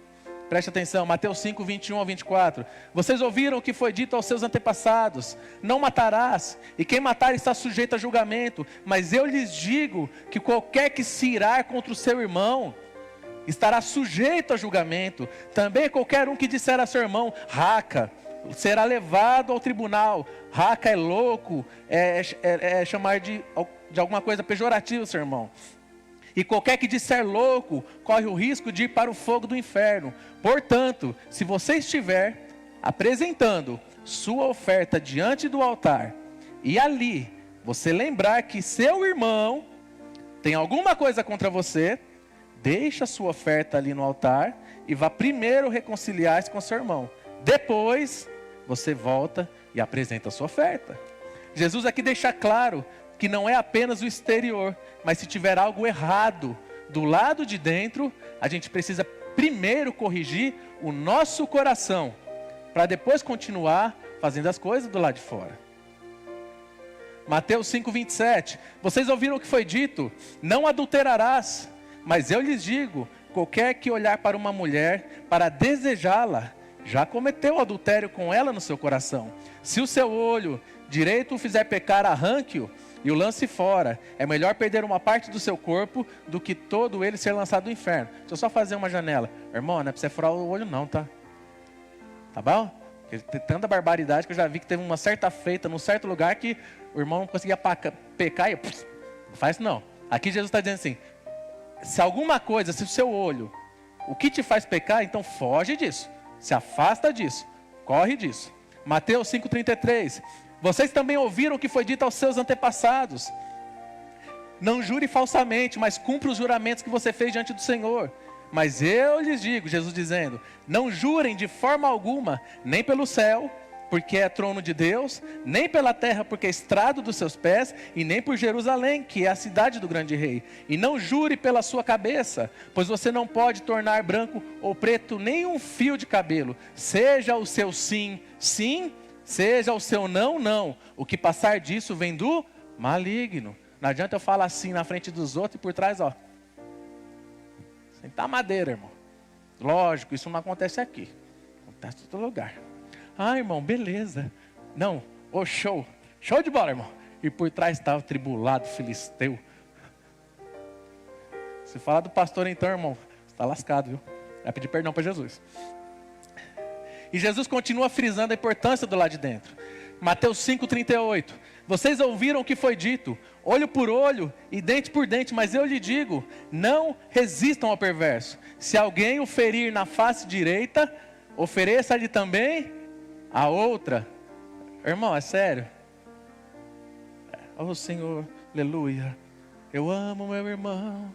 Preste atenção, Mateus 5, 21 ao 24. Vocês ouviram o que foi dito aos seus antepassados: não matarás, e quem matar está sujeito a julgamento. Mas eu lhes digo que qualquer que se irar contra o seu irmão estará sujeito a julgamento. Também qualquer um que disser a seu irmão, raca, será levado ao tribunal. Raca é louco, é chamar de alguma coisa pejorativa seu irmão. E qualquer que disser louco, corre o risco de ir para o fogo do inferno. Portanto, se você estiver apresentando sua oferta diante do altar, e ali você lembrar que seu irmão tem alguma coisa contra você, deixa a sua oferta ali no altar e vá primeiro reconciliar-se com seu irmão. Depois, você volta e apresenta a sua oferta. Jesus aqui deixa claro que não é apenas o exterior, mas se tiver algo errado do lado de dentro, a gente precisa primeiro corrigir o nosso coração, para depois continuar fazendo as coisas do lado de fora. Mateus 5, 27. Vocês ouviram o que foi dito: não adulterarás. Mas eu lhes digo, qualquer que olhar para uma mulher para desejá-la, já cometeu adultério com ela no seu coração. Se o seu olho direito o fizer pecar, arranque-o e o lance fora. É melhor perder uma parte do seu corpo do que todo ele ser lançado no inferno. Deixa eu só fazer uma janela. Irmão, não é para você furar o olho não, tá? Tá bom? Porque tem tanta barbaridade que eu já vi que teve uma certa feita num certo lugar que o irmão não conseguia pecar e não faz isso não. Aqui Jesus está dizendo assim: se alguma coisa, se o seu olho, o que te faz pecar, então foge disso. Se afasta disso. Corre disso. Mateus 5,33. Vocês também ouviram o que foi dito aos seus antepassados: não jure falsamente, mas cumpra os juramentos que você fez diante do Senhor. Mas eu lhes digo, Jesus dizendo, não jurem de forma alguma, nem pelo céu, porque é trono de Deus, nem pela terra, porque é estrado dos seus pés, e nem por Jerusalém, que é a cidade do grande rei. E não jure pela sua cabeça, pois você não pode tornar branco ou preto nem um fio de cabelo. Seja o seu sim, sim, seja o seu não, não. O que passar disso vem do maligno. Não adianta eu falar assim na frente dos outros e por trás, ó. Sentar madeira, irmão. Lógico, isso não acontece aqui. Acontece em todo lugar. Ah, irmão, beleza. Não, show. Show de bola, irmão. E por trás estava o tribulado filisteu. Se falar do pastor então, irmão, você está lascado, viu? Vai pedir perdão para Jesus. E Jesus continua frisando a importância do lado de dentro. Mateus 5,38. Vocês ouviram o que foi dito, olho por olho e dente por dente, mas eu lhe digo, não resistam ao perverso. Se alguém o ferir na face direita, ofereça-lhe também a outra. Irmão, é sério? Oh Senhor, aleluia, eu amo meu irmão,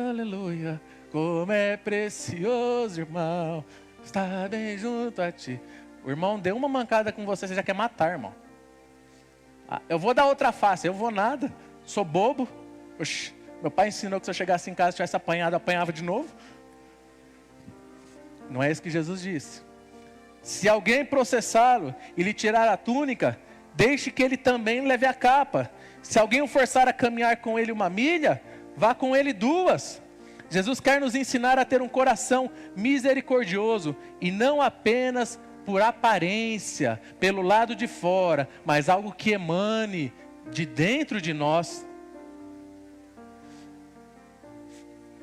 aleluia, como é precioso, irmão, estar bem junto a ti. O irmão deu uma mancada com você, você já quer matar, irmão. Eu vou dar outra face, eu vou nada, sou bobo. Oxi, meu pai ensinou que se eu chegasse em casa e tivesse apanhado, apanhava de novo. Não é isso que Jesus disse. Se alguém processá-lo e lhe tirar a túnica, deixe que ele também leve a capa. Se alguém o forçar a caminhar com ele 1 milha, vá com ele 2. Jesus quer nos ensinar a ter um coração misericordioso e não apenas por aparência, pelo lado de fora, mas algo que emane de dentro de nós.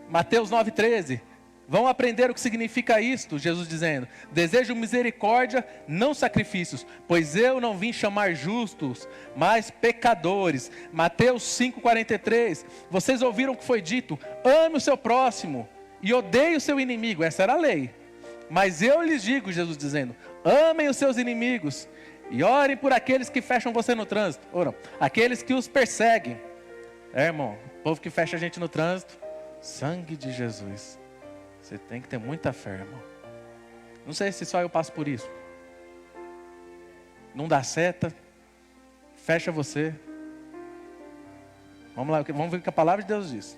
Mateus 9,13. Vão aprender o que significa isto, Jesus dizendo, desejo misericórdia, não sacrifícios, pois eu não vim chamar justos, mas pecadores. Mateus 5,43, vocês ouviram o que foi dito, ame o seu próximo e odeie o seu inimigo, essa era a lei. Mas eu lhes digo, Jesus dizendo, amem os seus inimigos e orem por aqueles que fecham você no trânsito, ou não, aqueles que os perseguem. Irmão, o povo que fecha a gente no trânsito, sangue de Jesus. Você tem que ter muita fé, irmão. Não sei se só eu passo por isso. Não dá seta, fecha você. Vamos lá, vamos ver o que a palavra de Deus diz.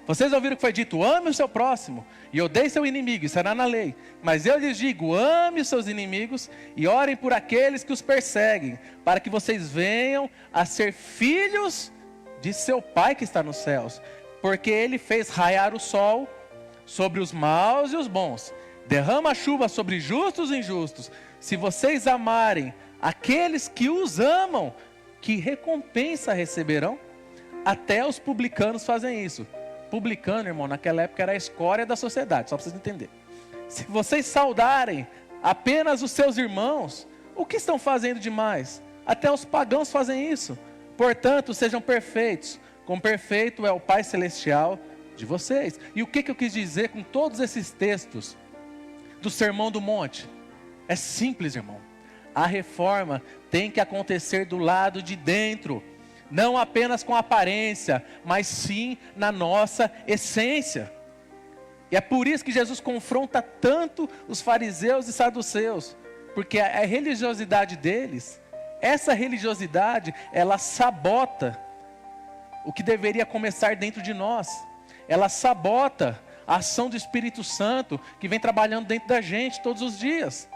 Vocês ouviram o que foi dito, ame o seu próximo e odeie seu inimigo, isso será na lei. Mas eu lhes digo, ame os seus inimigos e orem por aqueles que os perseguem, para que vocês venham a ser filhos de seu Pai que está nos céus. Porque Ele fez raiar o sol sobre os maus e os bons, derrama a chuva sobre justos e injustos. Se vocês amarem aqueles que os amam, que recompensa receberão? Até os publicanos fazem isso. Publicano, irmão, naquela época era a escória da sociedade, só para vocês entenderem. Se vocês saudarem apenas os seus irmãos, o que estão fazendo demais? Até os pagãos fazem isso. Portanto, sejam perfeitos, como perfeito é o Pai Celestial de vocês. E o que eu quis dizer com todos esses textos do Sermão do Monte? É simples, irmão. A reforma tem que acontecer do lado de dentro. Não apenas com aparência, mas sim na nossa essência. E é por isso que Jesus confronta tanto os fariseus e saduceus. Porque a religiosidade deles, essa religiosidade, ela sabota o que deveria começar dentro de nós. Ela sabota a ação do Espírito Santo que vem trabalhando dentro da gente todos os dias.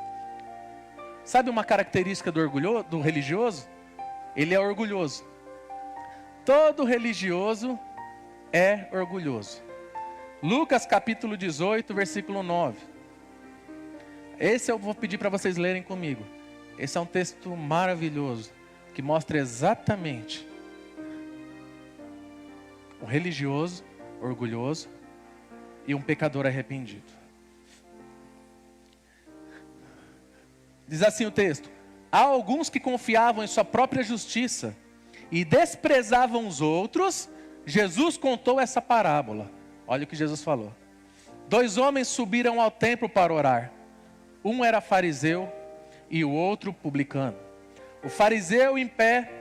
Sabe uma característica do religioso? Ele é orgulhoso. Todo religioso é orgulhoso. Lucas capítulo 18, versículo 9. Esse eu vou pedir para vocês lerem comigo. Esse é um texto maravilhoso, que mostra exatamente um religioso, orgulhoso e um pecador arrependido. Diz assim o texto: há alguns que confiavam em sua própria justiça e desprezavam os outros. Jesus contou essa parábola. Olha o que Jesus falou. 2 homens subiram ao templo para orar. Um era fariseu e o outro publicano. O fariseu em pé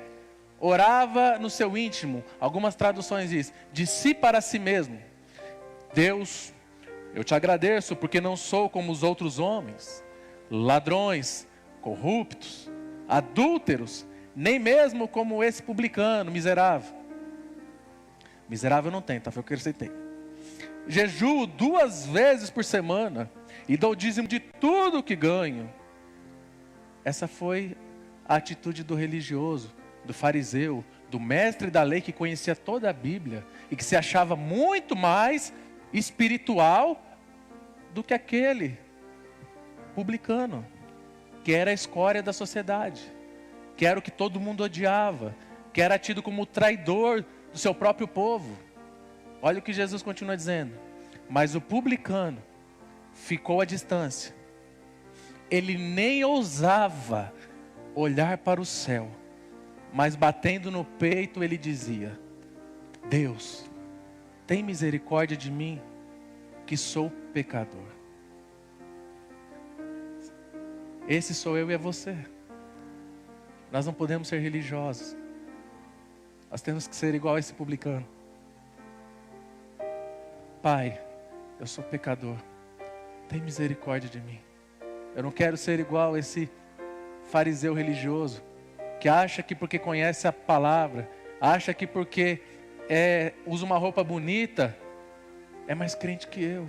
orava no seu íntimo. Algumas traduções dizem, de si para si mesmo: Deus, eu te agradeço porque não sou como os outros homens, ladrões, corruptos, adúlteros, nem mesmo como esse publicano, miserável. Miserável não tem, tá? Foi o que eu citei. Jejuo 2 vezes por semana e dou dízimo de tudo que ganho. Essa foi a atitude do religioso, do fariseu, do mestre da lei que conhecia toda a Bíblia e que se achava muito mais espiritual do que aquele publicano, que era a escória da sociedade, que era o que todo mundo odiava, que era tido como o traidor do seu próprio povo. Olha o que Jesus continua dizendo. Mas o publicano ficou à distância. Ele nem ousava olhar para o céu, mas batendo no peito ele dizia: Deus, tem misericórdia de mim, que sou pecador. Esse sou eu e é você. Nós não podemos ser religiosos. Nós temos que ser igual a esse publicano. Pai, eu sou pecador. Tem misericórdia de mim. Eu não quero ser igual a esse fariseu religioso, que acha que porque conhece a palavra, acha que porque usa uma roupa bonita, é mais crente que eu.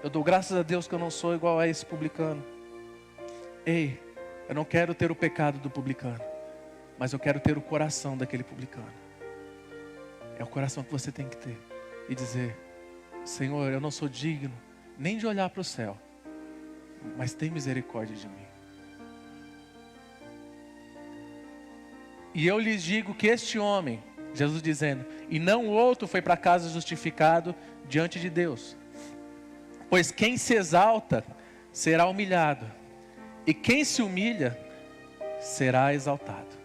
Eu dou graças a Deus que eu não sou igual a esse publicano. Ei, eu não quero ter o pecado do publicano, mas eu quero ter o coração daquele publicano. É o coração que você tem que ter. E dizer: Senhor, eu não sou digno nem de olhar para o céu, mas tem misericórdia de mim. E eu lhes digo que este homem, Jesus dizendo, e não o outro, foi para casa justificado diante de Deus. Pois quem se exalta será humilhado, e quem se humilha será exaltado.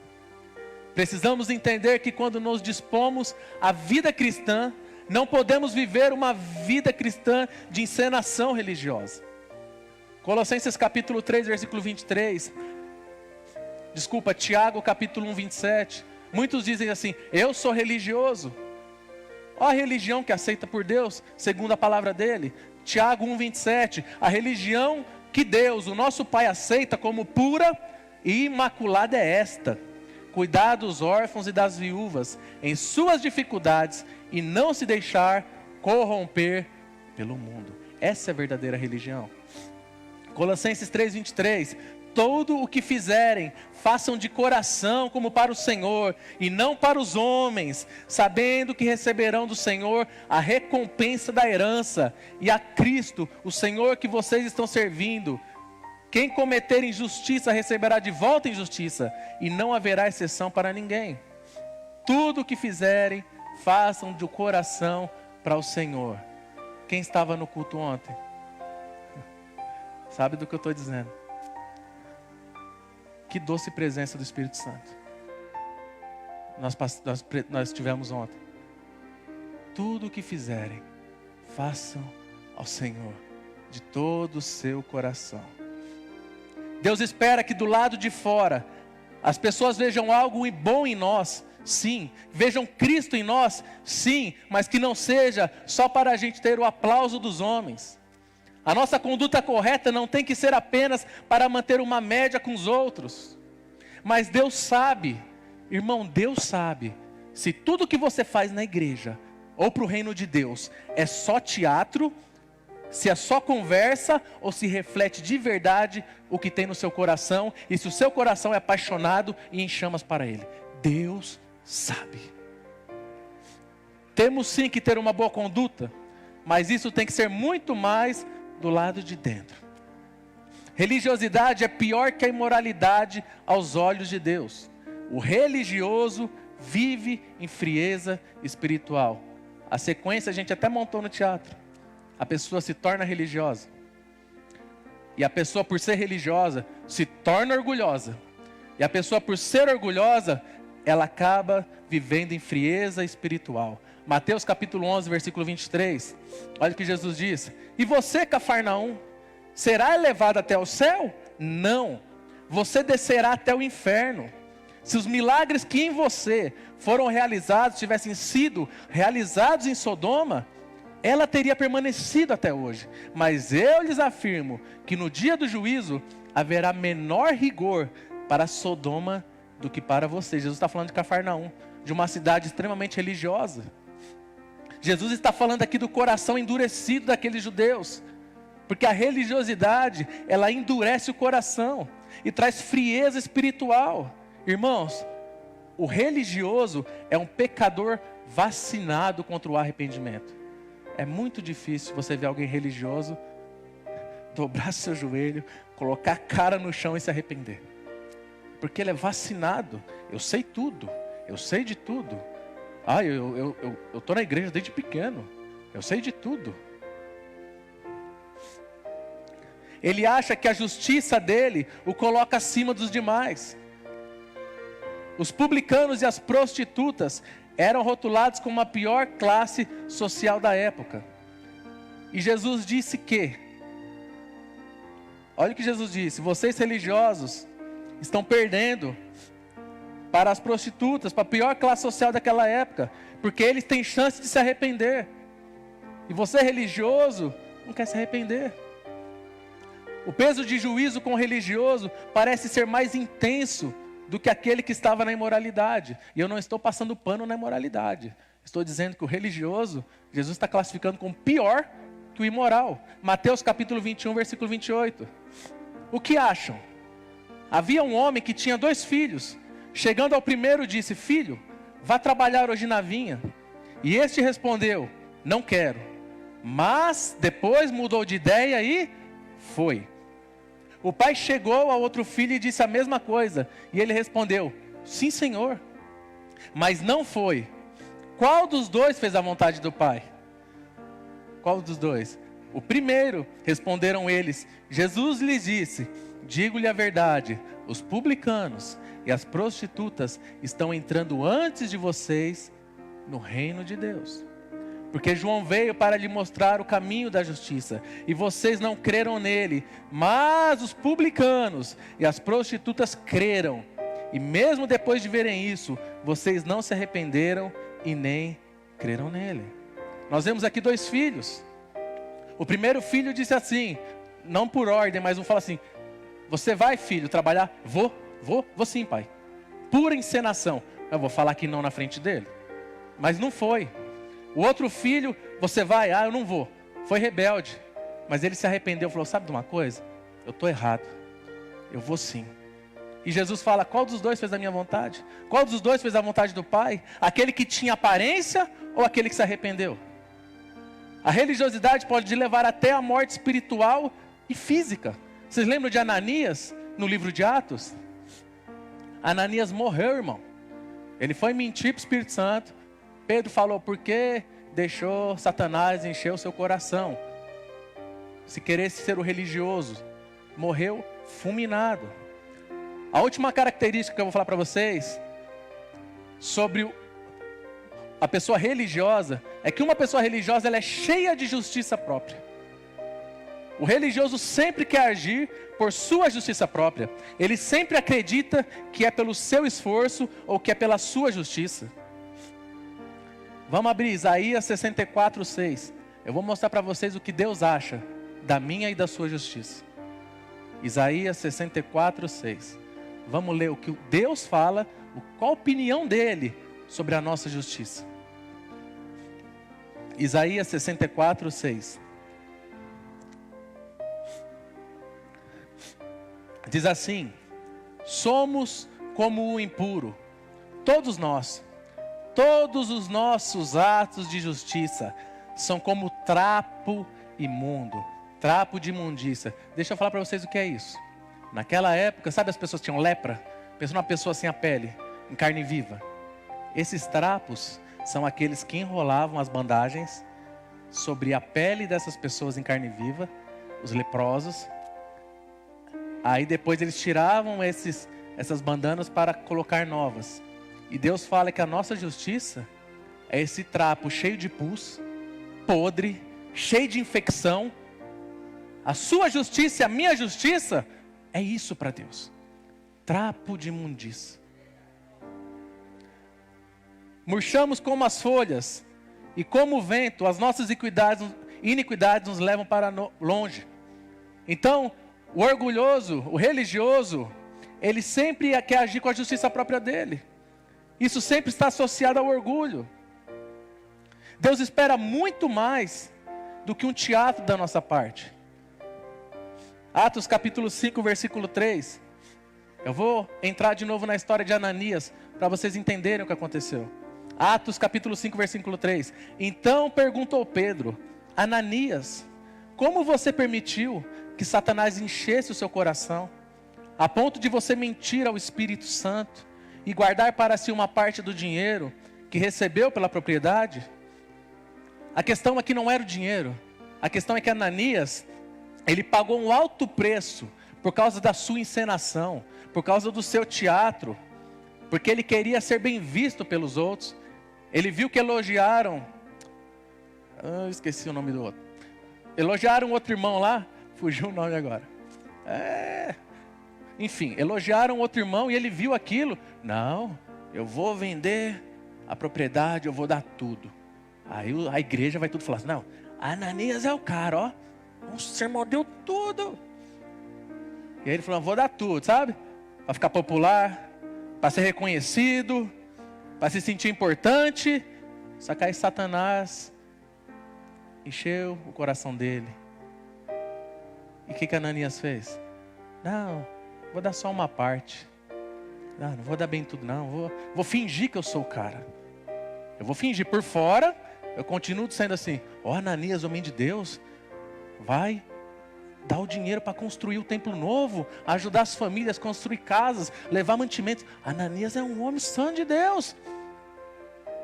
Precisamos entender que quando nos dispomos à vida cristã, não podemos viver uma vida cristã de encenação religiosa. Colossenses capítulo 3, versículo 23. Tiago capítulo 1, 27. Muitos dizem assim: eu sou religioso. Ó a religião que aceita por Deus, segundo a palavra dele. Tiago 1, 27. A religião que Deus, o nosso Pai, aceita como pura e imaculada é esta: cuidar dos órfãos e das viúvas em suas dificuldades e não se deixar corromper pelo mundo. Essa é a verdadeira religião. Colossenses 3, 23. Todo o que fizerem, façam de coração como para o Senhor e não para os homens, sabendo que receberão do Senhor a recompensa da herança, e a Cristo, o Senhor que vocês estão servindo. Quem cometer injustiça receberá de volta injustiça, e não haverá exceção para ninguém. Tudo o que fizerem, façam de coração para o Senhor. Quem estava no culto ontem sabe do que eu estou dizendo. Que doce presença do Espírito Santo nós tivemos ontem. Tudo o que fizerem, façam ao Senhor de todo o seu coração. Deus espera que do lado de fora as pessoas vejam algo bom em nós, sim. Vejam Cristo em nós, sim. Mas que não seja só para a gente ter o aplauso dos homens. A nossa conduta correta não tem que ser apenas para manter uma média com os outros. Mas Deus sabe, irmão, Deus sabe, se tudo que você faz na igreja ou para o reino de Deus é só teatro, se é só conversa ou se reflete de verdade o que tem no seu coração, e se o seu coração é apaixonado e em chamas para Ele. Deus sabe. Temos sim que ter uma boa conduta, mas isso tem que ser muito mais do lado de dentro. Religiosidade é pior que a imoralidade aos olhos de Deus. O religioso vive em frieza espiritual. A sequência a gente até montou no teatro. A pessoa se torna religiosa. E a pessoa, por ser religiosa, se torna orgulhosa. E a pessoa, por ser orgulhosa, ela acaba vivendo em frieza espiritual. Mateus capítulo 11, versículo 23. Olha o que Jesus diz: e você, Cafarnaum, será elevado até o céu? Não, você descerá até o inferno. Se os milagres que em você foram realizados tivessem sido realizados em Sodoma, ela teria permanecido até hoje. Mas eu lhes afirmo que no dia do juízo haverá menor rigor para Sodoma do que para vocês. Jesus está falando de Cafarnaum, de uma cidade extremamente religiosa. Jesus está falando aqui do coração endurecido daqueles judeus, porque a religiosidade, ela endurece o coração e traz frieza espiritual. Irmãos, o religioso é um pecador vacinado contra o arrependimento. É muito difícil você ver alguém religioso dobrar seu joelho, colocar a cara no chão e se arrepender. Porque ele é vacinado. Eu sei tudo, eu sei de tudo. Eu estou na igreja desde pequeno, eu sei de tudo. Ele acha que a justiça dele o coloca acima dos demais. Os publicanos e as prostitutas eram rotulados como a pior classe social da época. E Jesus disse que, olha o que Jesus disse: vocês religiosos estão perdendo para as prostitutas, para a pior classe social daquela época, porque eles têm chance de se arrepender. E você religioso não quer se arrepender. O peso de juízo com o religioso parece ser mais intenso do que aquele que estava na imoralidade. E eu não estou passando pano na imoralidade. Estou dizendo que o religioso, Jesus está classificando como pior que o imoral. Mateus capítulo 21, versículo 28. O que acham? Havia um homem que tinha 2 filhos. Chegando ao primeiro, disse: filho, vá trabalhar hoje na vinha. E este respondeu: não quero. Mas depois mudou de ideia e foi. O pai chegou ao outro filho e disse a mesma coisa. E ele respondeu: sim, senhor. Mas não foi. Qual dos 2 fez a vontade do pai? Qual dos 2? O primeiro, responderam eles. Jesus lhes disse: digo-lhe a verdade, os publicanos e as prostitutas estão entrando antes de vocês no reino de Deus. Porque João veio para lhe mostrar o caminho da justiça, e vocês não creram nele, mas os publicanos e as prostitutas creram. E mesmo depois de verem isso, vocês não se arrependeram e nem creram nele. Nós vemos aqui 2 filhos. O primeiro filho disse assim, não por ordem, mas um fala assim: você vai, filho, trabalhar? Vou sim, pai. Pura encenação. Eu vou falar que não na frente dele. Mas não foi. O outro filho: você vai? Eu não vou. Foi rebelde. Mas ele se arrependeu e falou: sabe de uma coisa? Eu estou errado. Eu vou sim. E Jesus fala: qual dos 2 fez a minha vontade? Qual dos 2 fez a vontade do Pai? Aquele que tinha aparência ou aquele que se arrependeu? A religiosidade pode levar até a morte espiritual e física. Vocês lembram de Ananias no livro de Atos? Ananias morreu, irmão. Ele foi mentir para o Espírito Santo. Pedro falou: por que deixou Satanás encher o seu coração? Se queresse ser o religioso. Morreu fulminado. A última característica que eu vou falar para vocês sobre a pessoa religiosa é que uma pessoa religiosa, ela é cheia de justiça própria. O religioso sempre quer agir por sua justiça própria. Ele sempre acredita que é pelo seu esforço ou que é pela sua justiça. Vamos abrir Isaías 64, 6. Eu vou mostrar para vocês o que Deus acha da minha e da sua justiça. Isaías 64, 6. Vamos ler o que Deus fala, qual a opinião dele sobre a nossa justiça. Isaías 64, 6. Diz assim: somos como o impuro, todos nós, todos os nossos atos de justiça são como trapo imundo, trapo de imundícia. Deixa eu falar para vocês o que é isso. Naquela época, sabe, as pessoas tinham lepra? Pensa numa pessoa sem a pele, em carne viva. Esses trapos são aqueles que enrolavam as bandagens sobre a pele dessas pessoas em carne viva, os leprosos. Aí depois eles tiravam essas bandanas para colocar novas. E Deus fala que a nossa justiça é esse trapo cheio de pus, podre, cheio de infecção. A sua justiça e a minha justiça é isso para Deus. Trapo de imundícia. Murchamos como as folhas E como o vento, as nossas iniquidades nos levam para longe. Então, o orgulhoso, o religioso, ele sempre quer agir com a justiça própria dele. Isso sempre está associado ao orgulho. Deus espera muito mais do que um teatro da nossa parte. Atos capítulo 5, versículo 3. Eu vou entrar de novo na história de Ananias, para vocês entenderem o que aconteceu. Atos capítulo 5, versículo 3. Então perguntou Pedro: Ananias, como você permitiu que Satanás enchesse o seu coração, a ponto de você mentir ao Espírito Santo e guardar para si uma parte do dinheiro que recebeu pela propriedade? A questão aqui não era o dinheiro. A questão é que Ananias, ele pagou um alto preço por causa da sua encenação, por causa do seu teatro, porque ele queria ser bem visto pelos outros. Ele viu que elogiaram, esqueci o nome do outro. Elogiaram outro irmão lá, fugiu o nome agora. Enfim, elogiaram outro irmão e ele viu aquilo. Não, eu vou vender a propriedade, eu vou dar tudo. Aí a igreja vai tudo falar assim: não, Ananias é o cara, ó. O sermão deu tudo. E aí ele falou: vou dar tudo, sabe? Para ficar popular, para ser reconhecido, para se sentir importante. Só que aí Satanás encheu o coração dele. E o que Ananias fez? Não, vou dar só uma parte. Não vou dar bem tudo não. Vou fingir que eu sou o cara. Eu vou fingir por fora. Eu continuo sendo assim: ó, Ananias, homem de Deus, vai dar o dinheiro para construir o templo novo, ajudar as famílias, construir casas, levar mantimentos. Ananias é um homem santo de Deus.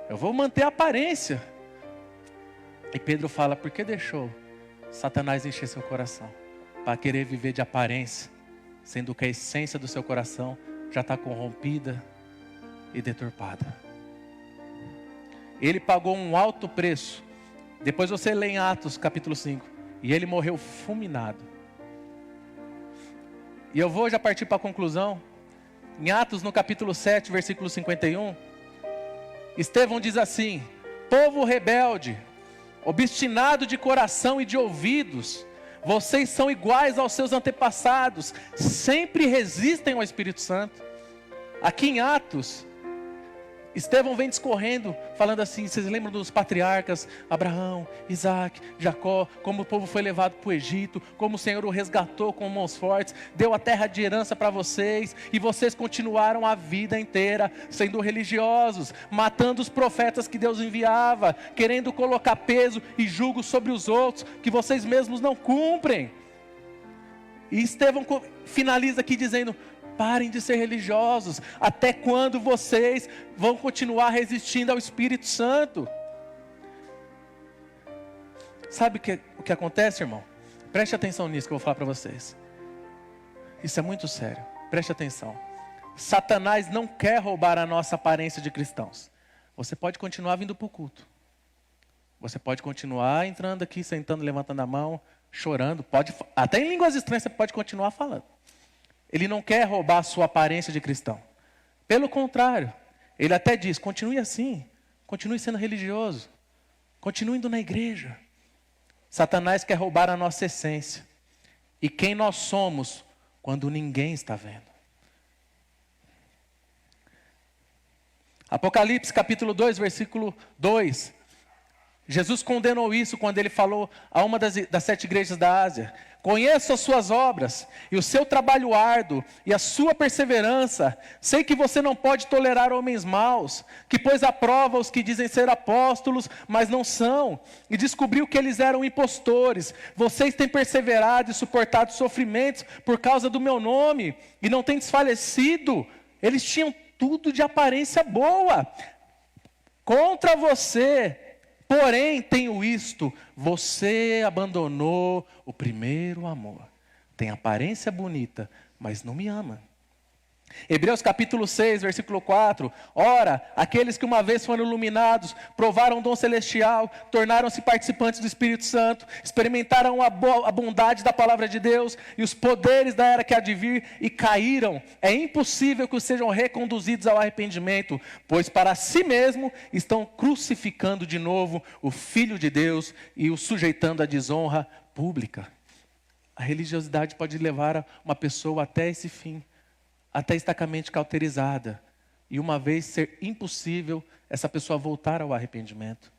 Eu vou manter a aparência. E Pedro fala: por que deixou Satanás encher seu coração? Para querer viver de aparência, sendo que a essência do seu coração já está corrompida e deturpada. Ele pagou um alto preço. Depois você lê em Atos capítulo 5. E ele morreu fulminado. E eu vou já partir para a conclusão. Em Atos no capítulo 7, versículo 51. Estevão diz assim: povo rebelde, obstinado de coração e de ouvidos, vocês são iguais aos seus antepassados, sempre resistem ao Espírito Santo. Aqui em Atos, Estevão vem discorrendo, falando assim: vocês lembram dos patriarcas, Abraão, Isaac, Jacó, como o povo foi levado para o Egito, como o Senhor o resgatou com mãos fortes, deu a terra de herança para vocês, e vocês continuaram a vida inteira sendo religiosos, matando os profetas que Deus enviava, querendo colocar peso e jugo sobre os outros, que vocês mesmos não cumprem. E Estevão finaliza aqui dizendo: parem de ser religiosos. Até quando vocês vão continuar resistindo ao Espírito Santo? Sabe o que acontece, irmão? Preste atenção nisso que eu vou falar para vocês. Isso é muito sério. Preste atenção. Satanás não quer roubar a nossa aparência de cristãos. Você pode continuar vindo para o culto. Você pode continuar entrando aqui, sentando, levantando a mão, chorando. Até em línguas estranhas você pode continuar falando. Ele não quer roubar a sua aparência de cristão. Pelo contrário, ele até diz: continue assim, continue sendo religioso, continue indo na igreja. Satanás quer roubar a nossa essência e quem nós somos quando ninguém está vendo. Apocalipse capítulo 2, versículo 2. Jesus condenou isso quando ele falou a uma das 7 igrejas da Ásia: conheço as suas obras e o seu trabalho árduo e a sua perseverança. Sei que você não pode tolerar homens maus, que pôs à prova os que dizem ser apóstolos, mas não são, e descobriu que eles eram impostores. Vocês têm perseverado e suportado sofrimentos por causa do meu nome, e não têm desfalecido. Eles tinham tudo de aparência boa. Contra você, porém, tenho isto: você abandonou o primeiro amor. Tem aparência bonita, mas não me ama. Hebreus capítulo 6, versículo 4. Ora, aqueles que uma vez foram iluminados, provaram o dom celestial, tornaram-se participantes do Espírito Santo, experimentaram a bondade da palavra de Deus e os poderes da era que há de vir e caíram. É impossível que sejam reconduzidos ao arrependimento, pois para si mesmo estão crucificando de novo o Filho de Deus e o sujeitando à desonra pública. A religiosidade pode levar uma pessoa até esse fim, até estar com a mente cauterizada, e uma vez ser impossível essa pessoa voltar ao arrependimento.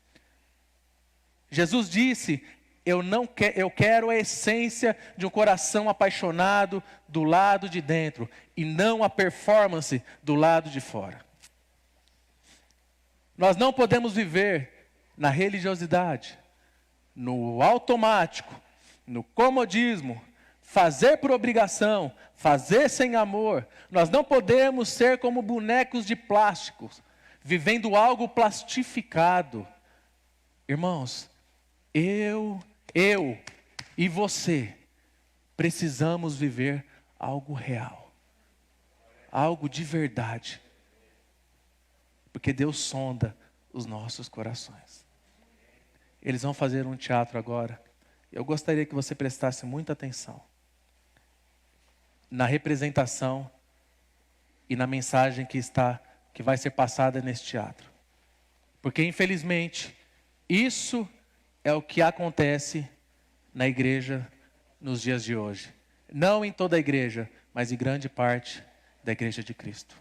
Jesus disse, eu quero a essência de um coração apaixonado do lado de dentro, e não a performance do lado de fora. Nós não podemos viver na religiosidade, no automático, no comodismo, fazer por obrigação, fazer sem amor. Nós não podemos ser como bonecos de plástico, vivendo algo plastificado. Irmãos, eu e você precisamos viver algo real, algo de verdade, porque Deus sonda os nossos corações. Eles vão fazer um teatro agora. Eu gostaria que você prestasse muita atenção na representação e na mensagem que vai ser passada nesse teatro. Porque, infelizmente, isso é o que acontece na igreja nos dias de hoje. Não em toda a igreja, mas em grande parte da igreja de Cristo.